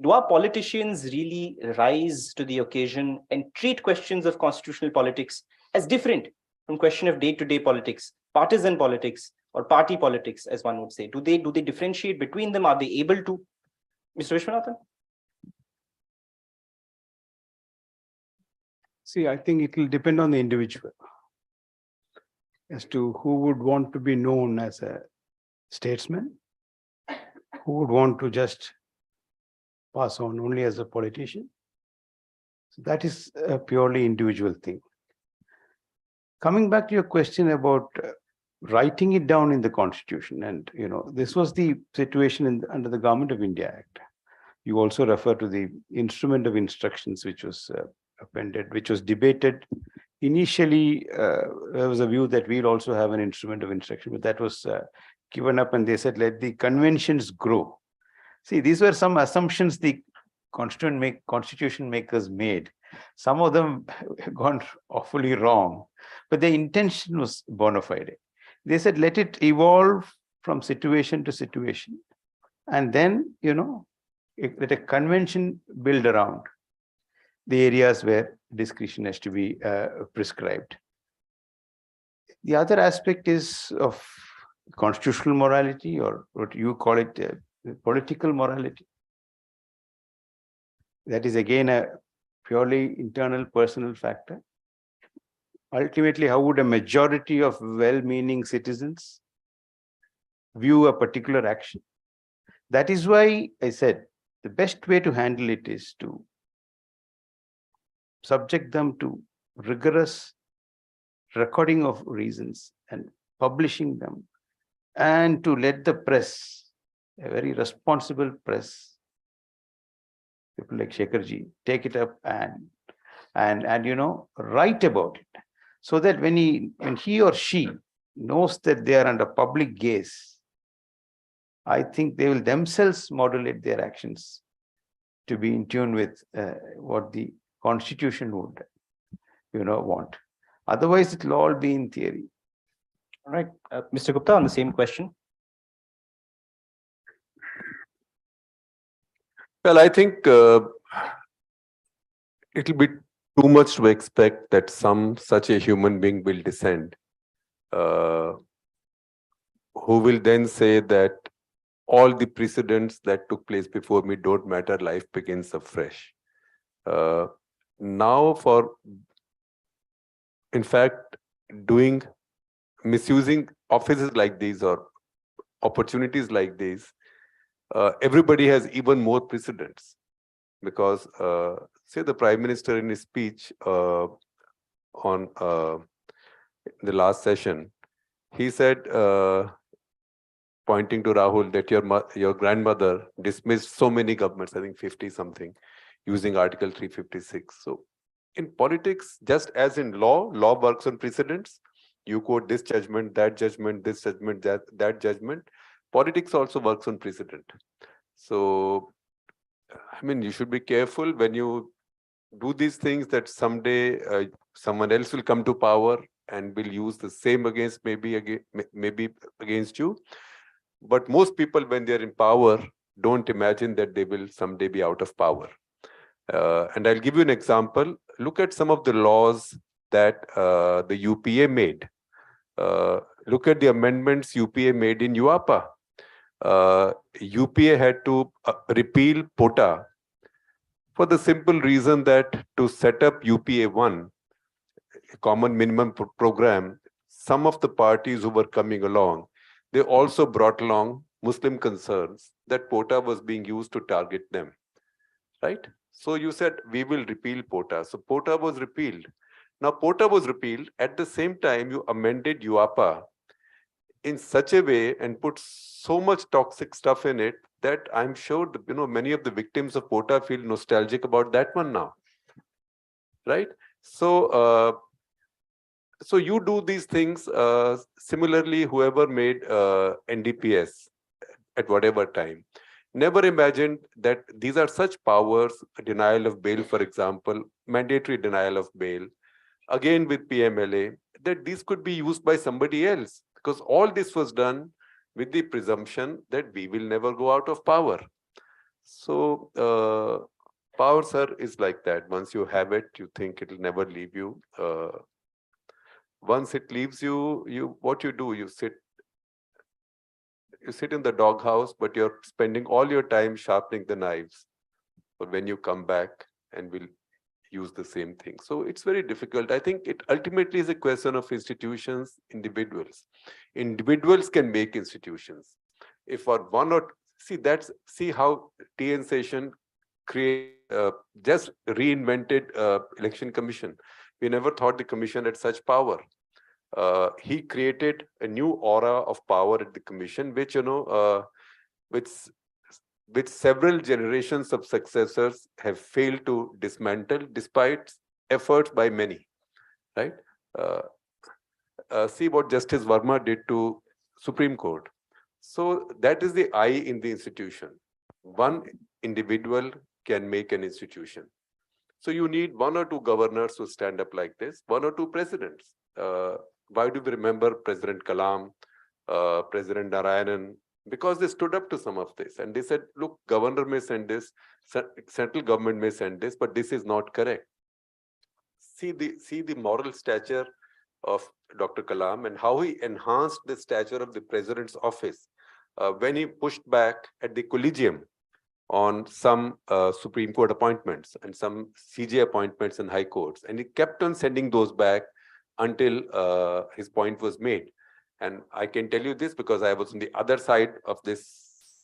Do our politicians really rise to the occasion and treat questions of constitutional politics as different from question of day-to-day politics, partisan politics, or party politics, as one would say? Do they differentiate between them? Are they able to? Mr. Viswanathan? See, I think it will depend on the individual as to who would want to be known as a statesman, who would want to just pass on only as a politician. So that is a purely individual thing. Coming back to your question about writing it down in the Constitution, and this was the situation under the Government of India Act. You also refer to the instrument of instructions, which was appended, which was debated. Initially, there was a view that we'll also have an instrument of instruction, but that was given up, and they said, let the conventions grow. See, these were some assumptions the constitution makers made. Some of them gone awfully wrong, but the intention was bona fide. They said, let it evolve from situation to situation, and then, let a convention build around the areas where discretion has to be prescribed. The other aspect is of constitutional morality, or what you call it, political morality. That is again a purely internal personal factor. Ultimately, how would a majority of well-meaning citizens view a particular action? That is why I said the best way to handle it is to subject them to rigorous recording of reasons and publishing them, and to let the press, a very responsible press, people like Shekharji, take it up and write about it, so that when he or she knows that they are under public gaze, I think they will themselves modulate their actions to be in tune with what the Constitution would, want. Otherwise, it will all be in theory. All right, Mr. Gupta, on the same question. Well, I think it'll be too much to expect that such a human being will descend, who will then say that all the precedents that took place before me don't matter, life begins afresh. Now, in fact, misusing offices like these or opportunities like these, everybody has even more precedents, because say the Prime Minister in his speech on the last session, he said, pointing to Rahul, that your grandmother dismissed so many governments, I think 50 something, using Article 356. So in politics, just as in law works on precedents. You quote this judgment, that judgment, this judgment, that judgment. Politics also works on precedent. So, I mean, you should be careful when you do these things that someday someone else will come to power and will use the same maybe against you. But most people, when they're in power, don't imagine that they will someday be out of power. And I'll give you an example. Look at some of the laws that the UPA made. Look at the amendments UPA made in UAPA. UPA had to repeal POTA for the simple reason that to set up UPA 1, a common minimum program, some of the parties who were coming along, they also brought along Muslim concerns that POTA was being used to target them, right? So you said, we will repeal POTA. So POTA was repealed. Now POTA was repealed. At the same time, you amended UAPA in such a way and put so much toxic stuff in it that I'm sure many of the victims of POTA feel nostalgic about that one now, right? So so you do these things. Similarly, whoever made NDPS at whatever time never imagined that these are such powers, denial of bail, for example, mandatory denial of bail, again with PMLA, that these could be used by somebody else, because all this was done with the presumption that we will never go out of power. So power, sir, is like that. Once you have it, you think it will never leave you. Once it leaves you, what you do, you sit in the doghouse, but you're spending all your time sharpening the knives. But when you come back and will use the same thing. So it's very difficult. I think it ultimately is a question of institutions, individuals. Individuals can make institutions. If for one or see how T.N. Session just reinvented election commission. We never thought the commission had such power. He created a new aura of power at the commission, which which several generations of successors have failed to dismantle, despite efforts by many. Right? See what Justice Verma did to Supreme Court. So that is the I in the institution. One individual can make an institution. So you need one or two governors who stand up like this, one or two presidents. Why do we remember President Kalam, President Narayanan? Because they stood up to some of this and they said, look, governor may send this, central government may send this, but this is not correct. See the moral stature of Dr. Kalam and how he enhanced the stature of the president's office when he pushed back at the collegium on some Supreme Court appointments and some CJ appointments in high courts. And he kept on sending those back until his point was made. And I can tell you this because I was on the other side of this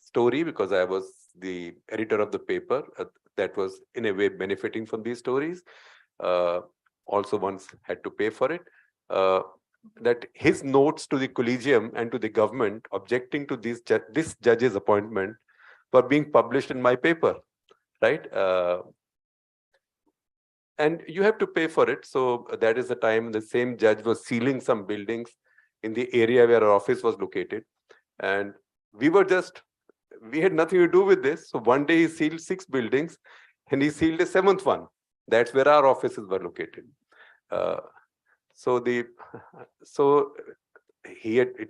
story, because I was the editor of the paper that was in a way benefiting from these stories. Also once had to pay for it. That his notes to the collegium and to the government objecting to this judge's appointment were being published in my paper, right? And you have to pay for it. So that is the time the same judge was sealing some buildings in the area where our office was located. And we had nothing to do with this. So one day he sealed 6 buildings and he sealed a 7th one. That's where our offices were located. It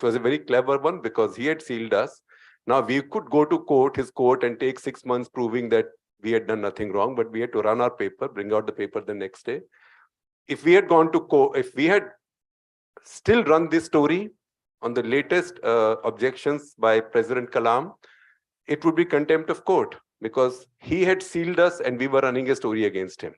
was a very clever one because he had sealed us. Now we could go to his court and take 6 months proving that we had done nothing wrong, but we had to run our paper, bring out the paper the next day. If we had gone to court, if we had still run this story on the latest objections by President Kalam, it would be contempt of court because he had sealed us and we were running a story against him.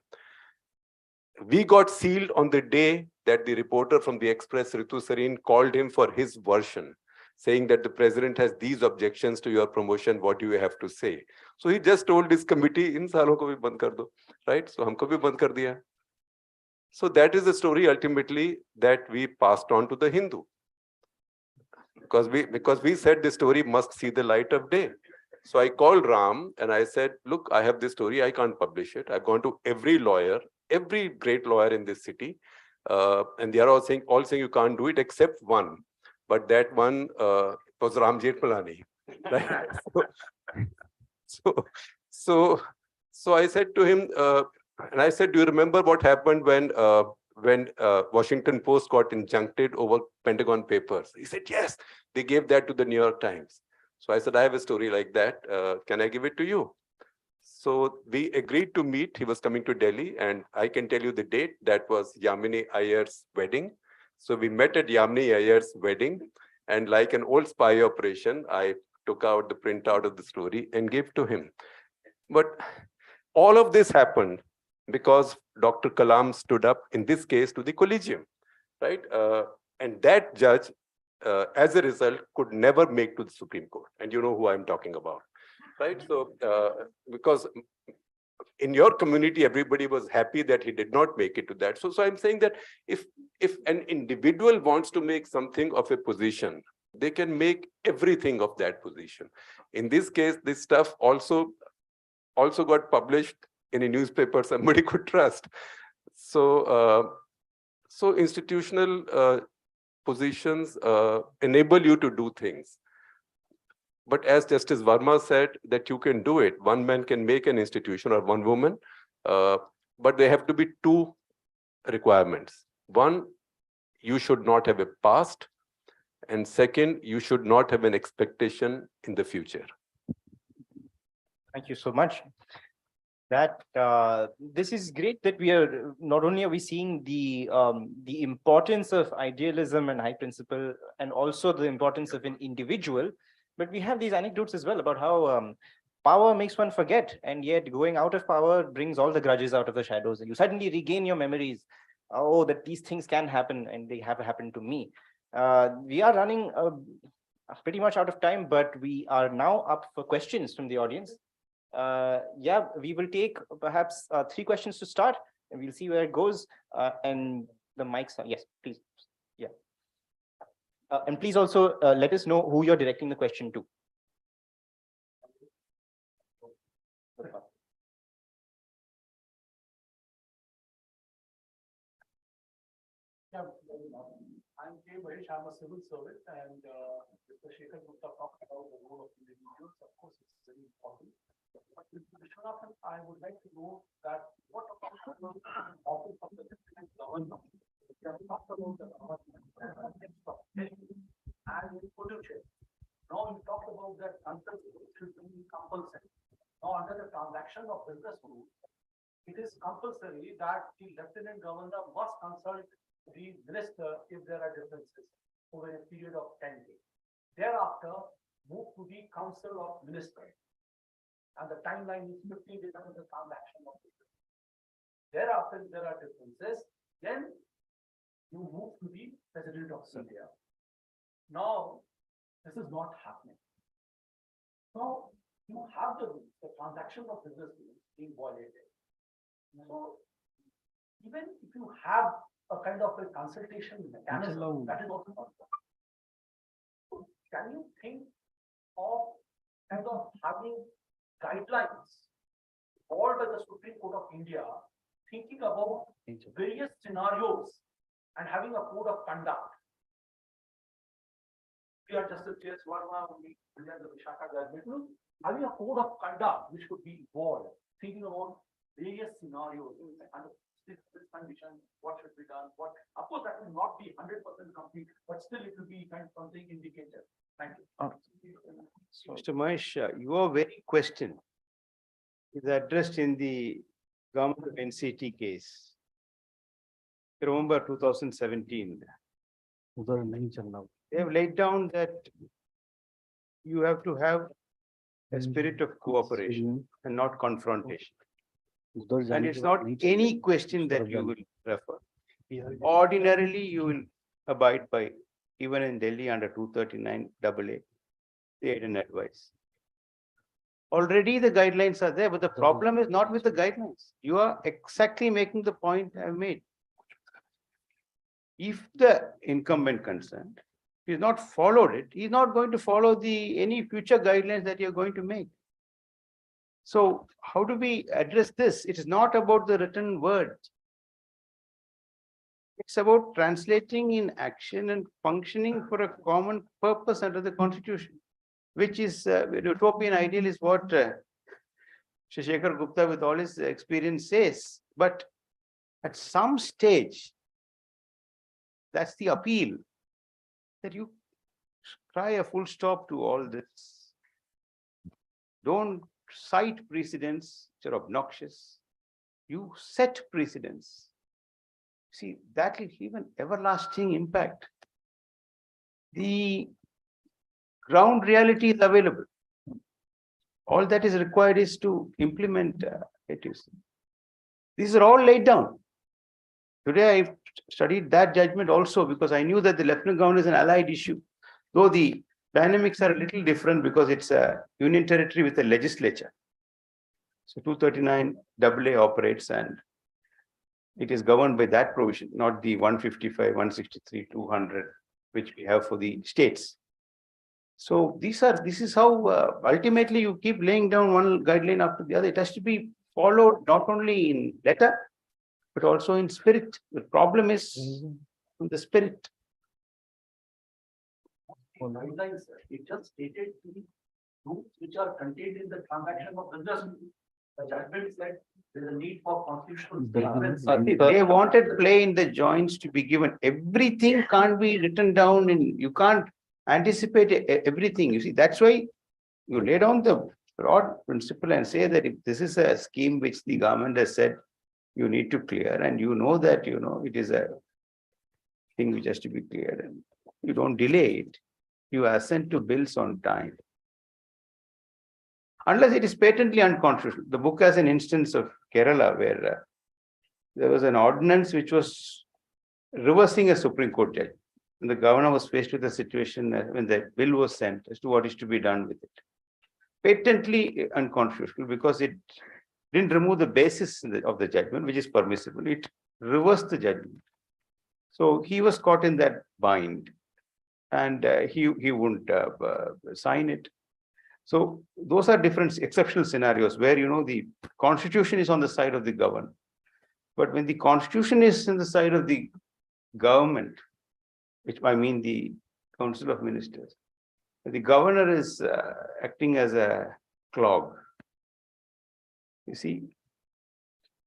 We got sealed on the day that the reporter from the Express, Ritu Sareen, called him for his version, saying that the president has these objections to your promotion. What do you have to say? So he just told his committee, in saalon ko bhi band kar do, right? So humko bhi band kar diya. So that is the story ultimately that we passed on to the Hindu. Because we said the story must see the light of day. So I called Ram and I said, look, I have this story, I can't publish it. I've gone to every lawyer, every great lawyer in this city, and they are all saying you can't do it except one. but that one was Ram Jethmalani. Right? So I said to him, and I said, do you remember what happened when Washington Post got injuncted over Pentagon Papers? He said, yes, they gave that to the New York Times. So I said, I have a story like that. Can I give it to you? So we agreed to meet. He was coming to Delhi, and I can tell you the date. That was Yamini Iyer's wedding. So we met at Yamini Iyer's wedding, and like an old spy operation, I took out the printout of the story and gave to him. But all of this happened because Dr. Kalam stood up, in this case, to the collegium, right? And that judge, as a result, could never make to the Supreme Court. And you know who I'm talking about, right? So, because in your community, everybody was happy that he did not make it to that. So I'm saying that if an individual wants to make something of a position, they can make everything of that position. In this case, this stuff also got published in a newspaper somebody could trust. So, so institutional positions enable you to do things. But as Justice Verma said, that you can do it. One man can make an institution, or one woman, but there have to be two requirements. One, you should not have a past. And second, you should not have an expectation in the future. Thank you so much. That this is great that we are not only are we seeing the importance of idealism and high principle, and also the importance of an individual, but we have these anecdotes as well about how power makes one forget, and yet going out of power brings all the grudges out of the shadows, and you suddenly regain your memories. Oh, that these things can happen, and they have happened to me. We are running pretty much out of time, but we are now up for questions from the audience. Yeah, we will take perhaps 3 questions to start, and we'll see where it goes. And the mics are, yes, please. Yeah. And please also let us know who you're directing the question to. Yeah, I'm K.V. I'm a civil servant, and Mr. Shekhar Gupta talked about the role of individuals. Of course, it's very important. But with Viswanathan, I would like to know that what about the office of the lieutenant governor? We have talked about the and potential. Now you talked about that consultation should be compulsory. Now under the transaction of business rules, it is compulsory that the lieutenant governor must consult the minister if there are differences over a period of 10 days. Thereafter, move to the council of ministers. And the timeline is 15 days after the transaction of business. Thereafter, if there are differences, then you move to the president of India. Now, this is not happening. Now, you have the transaction of business being violated. So, even if you have a kind of a consultation mechanism, that is also not possible. So can you think of kind of having guidelines or by the Supreme Court of India, thinking about various scenarios and having a code of conduct? We are Justice J.S. Verma, we are the Vishaka judgment, having a code of conduct which could be involved, thinking about various scenarios and this condition, what should be done, what, of course, that will not be 100% complete, but still it will be kind of something indicator. Thank you. So, Mr. Mahesh, your very question is addressed in the government of NCT case. You remember 2017. They have laid down that you have to have a spirit of cooperation and not confrontation. And it's not any question that you will refer. Ordinarily, you will abide by, even in Delhi under 239 AA, the aid and advice. Already the guidelines are there, but the problem is not with the guidelines. You are exactly making the point I've made. If the incumbent concerned is not followed it, he's not going to follow any future guidelines that you're going to make. So how do we address this? It is not about the written word. It's about translating in action and functioning for a common purpose under the Constitution, which is utopian ideal is what Shekhar Gupta, with all his experience, says. But at some stage, that's the appeal, that you try a full stop to all this. Don't cite precedents which are obnoxious. You set precedents. See, that will give an everlasting impact. The ground reality is available. All that is required is to implement it. These are all laid down. Today, I studied that judgment also because I knew that the Lieutenant Governor is an allied issue, though the dynamics are a little different because it's a union territory with a legislature. So 239 AA operates and it is governed by that provision, not the 155, 163, 200, which we have for the states. So this is how ultimately you keep laying down one guideline after the other. It has to be followed not only in letter, but also in spirit. The problem is in the spirit. Guidelines, it just stated the rules which are contained in the transaction of business. The judgment said there is a need for constitutional statements. They wanted play in the joints to be given. Everything can't be written down in, you can't anticipate everything. You see, that's why you lay down the broad principle and say that if this is a scheme which the government has said you need to clear, and you know that, it is a thing which has to be cleared, and you don't delay it. You assent to bills on time. Unless it is patently unconstitutional. The book has an instance of Kerala where there was an ordinance which was reversing a Supreme Court judgment. And the governor was faced with a situation when the bill was sent as to what is to be done with it. Patently unconstitutional because it didn't remove the basis of the judgment, which is permissible. It reversed the judgment. So he was caught in that bind and he wouldn't sign it. So those are different exceptional scenarios where, the constitution is on the side of the government. But when the constitution is on the side of the government, which I mean the Council of Ministers, the governor is acting as a clog. You see,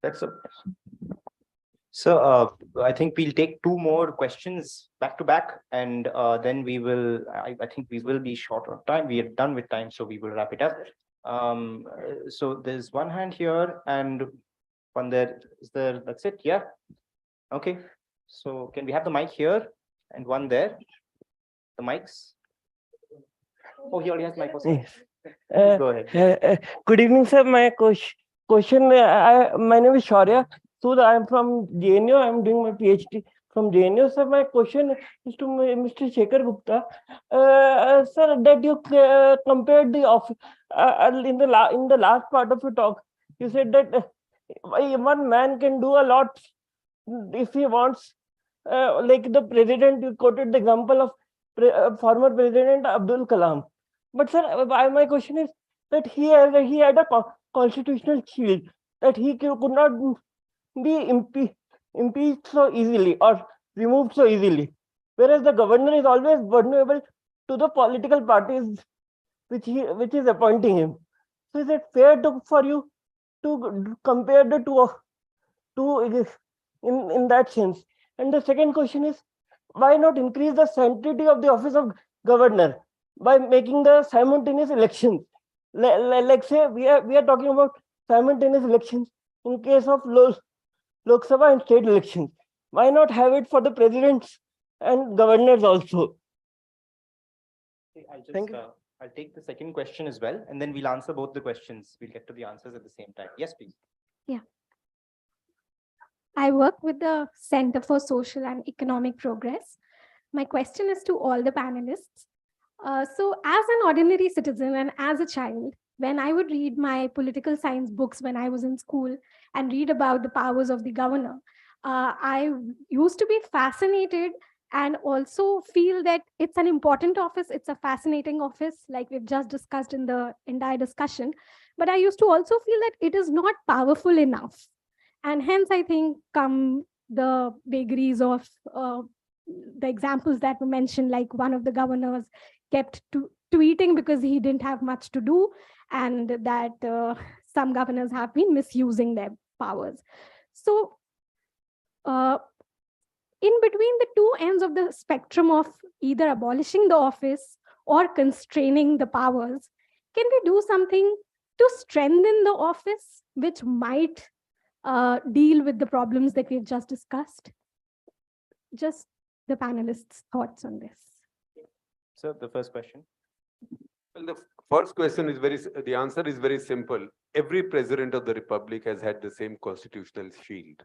that's a... So I think we'll take two more questions back to back, and then we will, I think we will be short on time. We are done with time, so we will wrap it up. So there's one hand here and one there. Is there, that's it? Yeah. Okay. So can we have the mic here and one there? The mics. Oh, he already has mic. Yes. Go ahead. Good evening, sir. My question, my name is Shaurya. So I am from JNU. I am doing my PhD from JNU. So my question is to Mr. Shekhar Gupta. Sir, that you compared the office in the last part of your talk. You said that one man can do a lot if he wants. Like the president, you quoted the example of former President Abdul Kalam. But sir, my question is that he had a constitutional shield that he could not be impeached so easily or removed so easily, whereas the governor is always vulnerable to the political parties which is appointing him. So is it fair for you to compare the two in that sense? And the second question is, why not increase the sanctity of the office of governor by making the simultaneous elections? Like say we are talking about simultaneous elections in case of Lok Sabha and state elections. Why not have it for the presidents and governors also? Thank you. I'll take the second question as well, and then we'll answer both the questions. We'll get to the answers at the same time. Yes, please. Yeah. I work with the Center for Social and Economic Progress. My question is to all the panelists. So as an ordinary citizen and as a child, when I would read my political science books when I was in school and read about the powers of the governor, I used to be fascinated and also feel that it's an important office. It's a fascinating office, like we've just discussed in the entire discussion. But I used to also feel that it is not powerful enough. And hence, I think come the vagaries of the examples that were mentioned, like one of the governors kept tweeting because he didn't have much to do, and that some governors have been misusing their powers. So in between the two ends of the spectrum of either abolishing the office or constraining the powers, can we do something to strengthen the office, which might deal with the problems that we've just discussed? Just the panelists' thoughts on this. So the first question. Well, the first question is the answer is very simple. Every president of the Republic has had the same constitutional shield.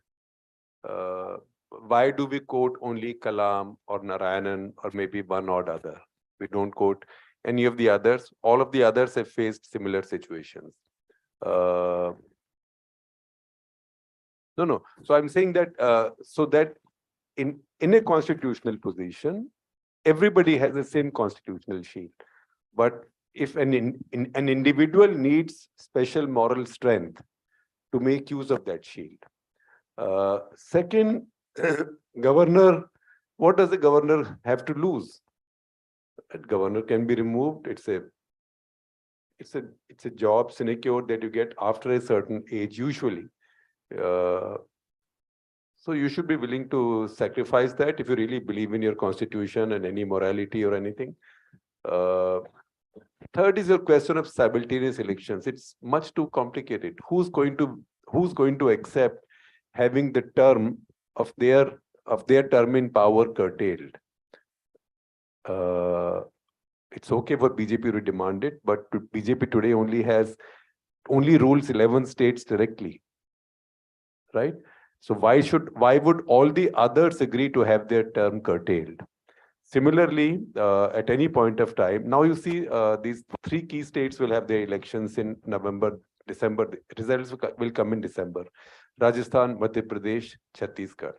Why do we quote only Kalam or Narayanan or maybe one or other? We don't quote any of the others. All of the others have faced similar situations. No. So I'm saying that so that in a constitutional position, everybody has the same constitutional shield. But if an individual needs special moral strength to make use of that shield. Second, governor, what does the governor have to lose? That governor can be removed. It's a job sinecure that you get after a certain age usually. So you should be willing to sacrifice that if you really believe in your constitution and any morality or anything. Third is your question of simultaneous elections. It's much too complicated. Who's going to accept having the term of their term in power curtailed? It's okay for BJP to demand it, but BJP today only rules 11 states directly, right? So why would all the others agree to have their term curtailed? Similarly, at any point of time, now you see these three key states will have their elections in November, December. Results will come in December. Rajasthan, Madhya Pradesh, Chhattisgarh.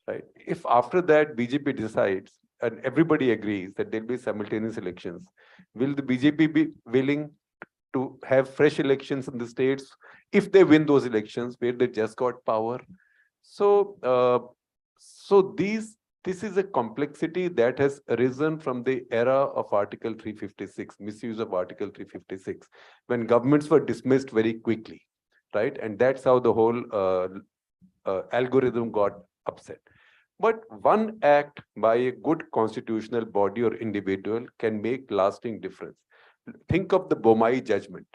Right? If after that BJP decides and everybody agrees that there'll be simultaneous elections, will the BJP be willing to have fresh elections in the states if they win those elections where they just got power? So, this is a complexity that has arisen from the era of Article 356, misuse of Article 356, when governments were dismissed very quickly, right? And that's how the whole algorithm got upset. But one act by a good constitutional body or individual can make lasting difference. Think of the Bomai judgment.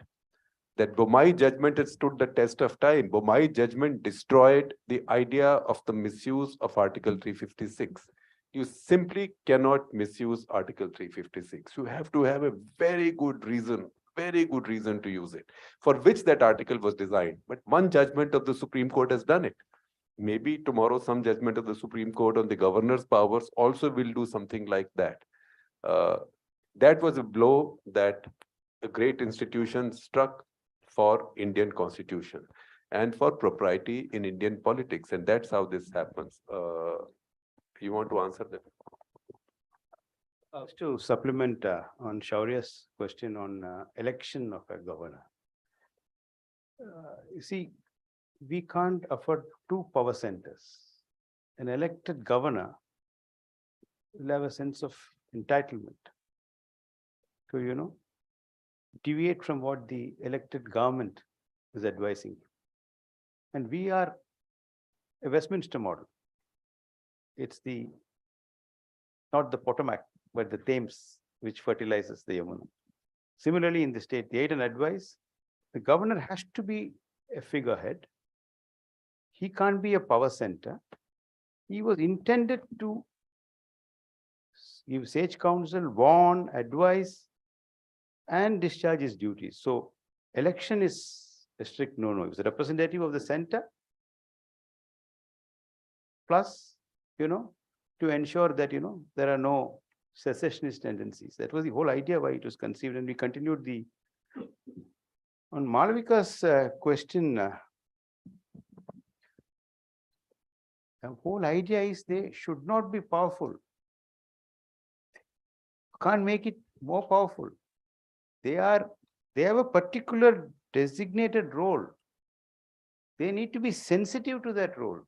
That Bomai judgment has stood the test of time. Bomai judgment destroyed the idea of the misuse of Article 356. You simply cannot misuse Article 356. You have to have a very good reason to use it, for which that article was designed. But one judgment of the Supreme Court has done it. Maybe tomorrow some judgment of the Supreme Court on the governor's powers also will do something like that. That was a blow that a great institution struck for Indian constitution and for propriety in Indian politics. And that's how this happens. You want to answer that? Just to supplement on Shaurya's question on election of a governor. You see, we can't afford two power centers. An elected governor will have a sense of entitlement to, deviate from what the elected government is advising. And we are a Westminster model. It's not the Potomac, but the Thames which fertilizes the Yamuna. Similarly, in the state, the aid and advice, the governor has to be a figurehead. He can't be a power center. He was intended to give sage counsel, warn, advise, and discharge his duties. So election is a strict no-no. He was a representative of the center, plus, to ensure that, there are no secessionist tendencies. That was the whole idea why it was conceived, and we continued on Malavika's question. The whole idea is they should not be powerful. Can't make it more powerful. They have a particular designated role. They need to be sensitive to that role.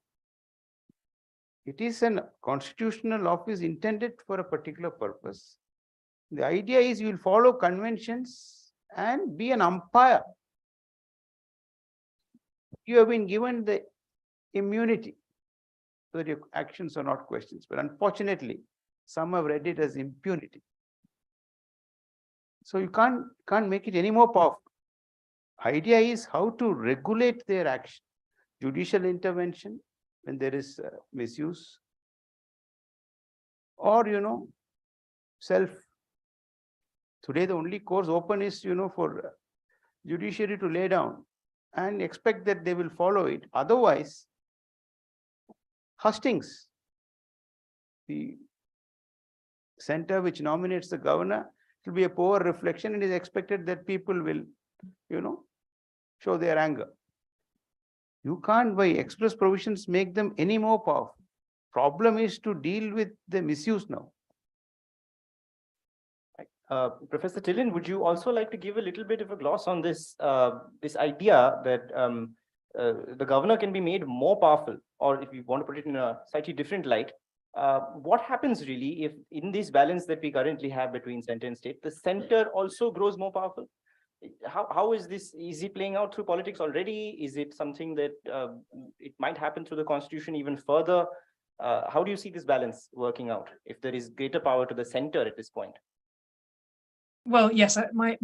It is a constitutional office intended for a particular purpose. The idea is you will follow conventions and be an umpire. You have been given the immunity so that your actions are not questions. But unfortunately, some have read it as impunity. So you can't make it any more powerful. Idea is how to regulate their action. Judicial intervention when there is misuse, or self. Today the only course open is for judiciary to lay down and expect that they will follow it. Otherwise, hustings, the center which nominates the governor, it will be a poor reflection, and it is expected that people will show their anger. You can't by express provisions make them any more powerful. Problem is to deal with the misuse now. Professor Tillin, would you also like to give a little bit of a gloss on this this idea that the governor can be made more powerful, or if you want to put it in a slightly different light, what happens really if in this balance that we currently have between center and state, the center also grows more powerful? How is this easy playing out through politics already? Is it something that it might happen through the constitution even further? How do you see this balance working out if there is greater power to the center at this point? Well, yes, my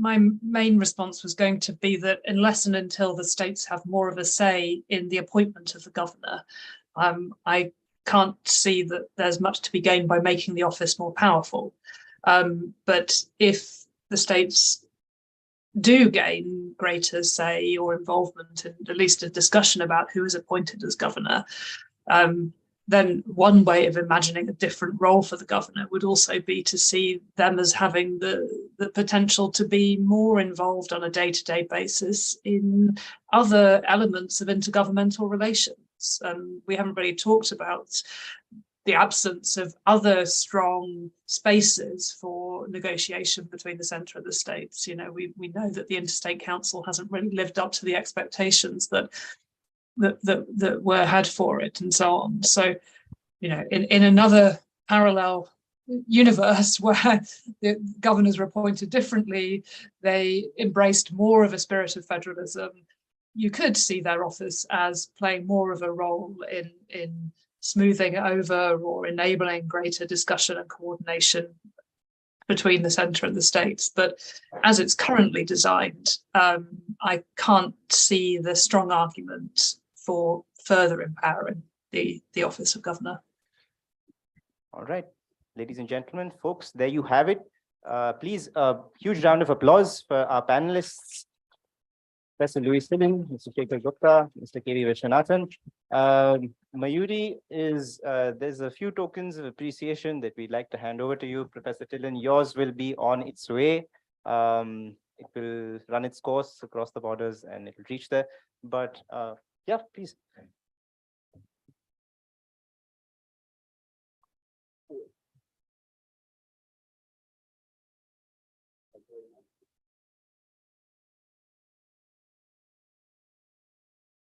main response was going to be that unless and until the states have more of a say in the appointment of the governor, I can't see that there's much to be gained by making the office more powerful. But if the states do gain greater say or involvement in at least a discussion about who is appointed as governor, then one way of imagining a different role for the governor would also be to see them as having the potential to be more involved on a day-to-day basis in other elements of intergovernmental relations. We haven't really talked about the absence of other strong spaces for negotiation between the centre and the states. We know that the Interstate Council hasn't really lived up to the expectations that were had for it, and so on. So, in another parallel universe where the governors were appointed differently, they embraced more of a spirit of federalism, you could see their office as playing more of a role in smoothing over or enabling greater discussion and coordination between the centre and the states. But as it's currently designed, I can't see the strong argument for further empowering the office of governor. All right, ladies and gentlemen, folks, there you have it. Please, a huge round of applause for our panelists, Professor Louise Tillin, Mr. Shekhar Gupta, Mr. K.V. Viswanathan. Mayuri, there's a few tokens of appreciation that we'd like to hand over to you. Professor Tillin, yours will be on its way. It will run its course across the borders and it will reach there. But yeah, please.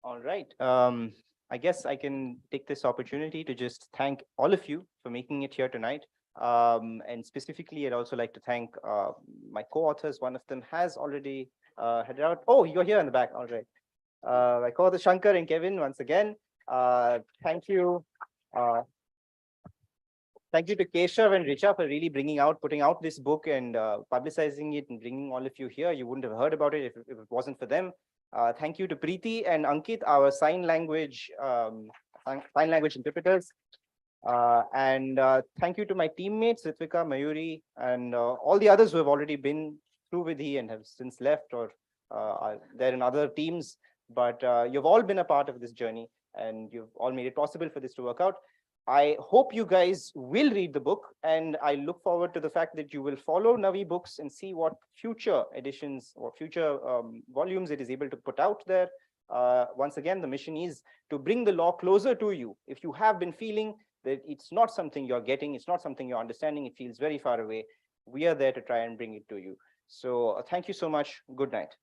All right. I guess I can take this opportunity to just thank all of you for making it here tonight. And specifically, I'd also like to thank my co-authors. One of them has already headed out. Oh, you're here in the back. All right. My co-authors, Shankar and Kevin, once again. Thank you. Thank you to Keshav and Richa for really putting out this book and publicizing it and bringing all of you here. You wouldn't have heard about it if it wasn't for them. Thank you to Preeti and Ankit, our sign language interpreters. And thank you to my teammates, Ritvika, Mayuri, and all the others who have already been through Vidhi and have since left or are there in other teams. But you've all been a part of this journey and you've all made it possible for this to work out. I hope you guys will read the book, and I look forward to the fact that you will follow NAVI Books and see what future editions or future volumes it is able to put out there. Once again, the mission is to bring the law closer to you. If you have been feeling that it's not something you're getting, it's not something you're understanding, it feels very far away, we are there to try and bring it to you. So thank you so much. Good night.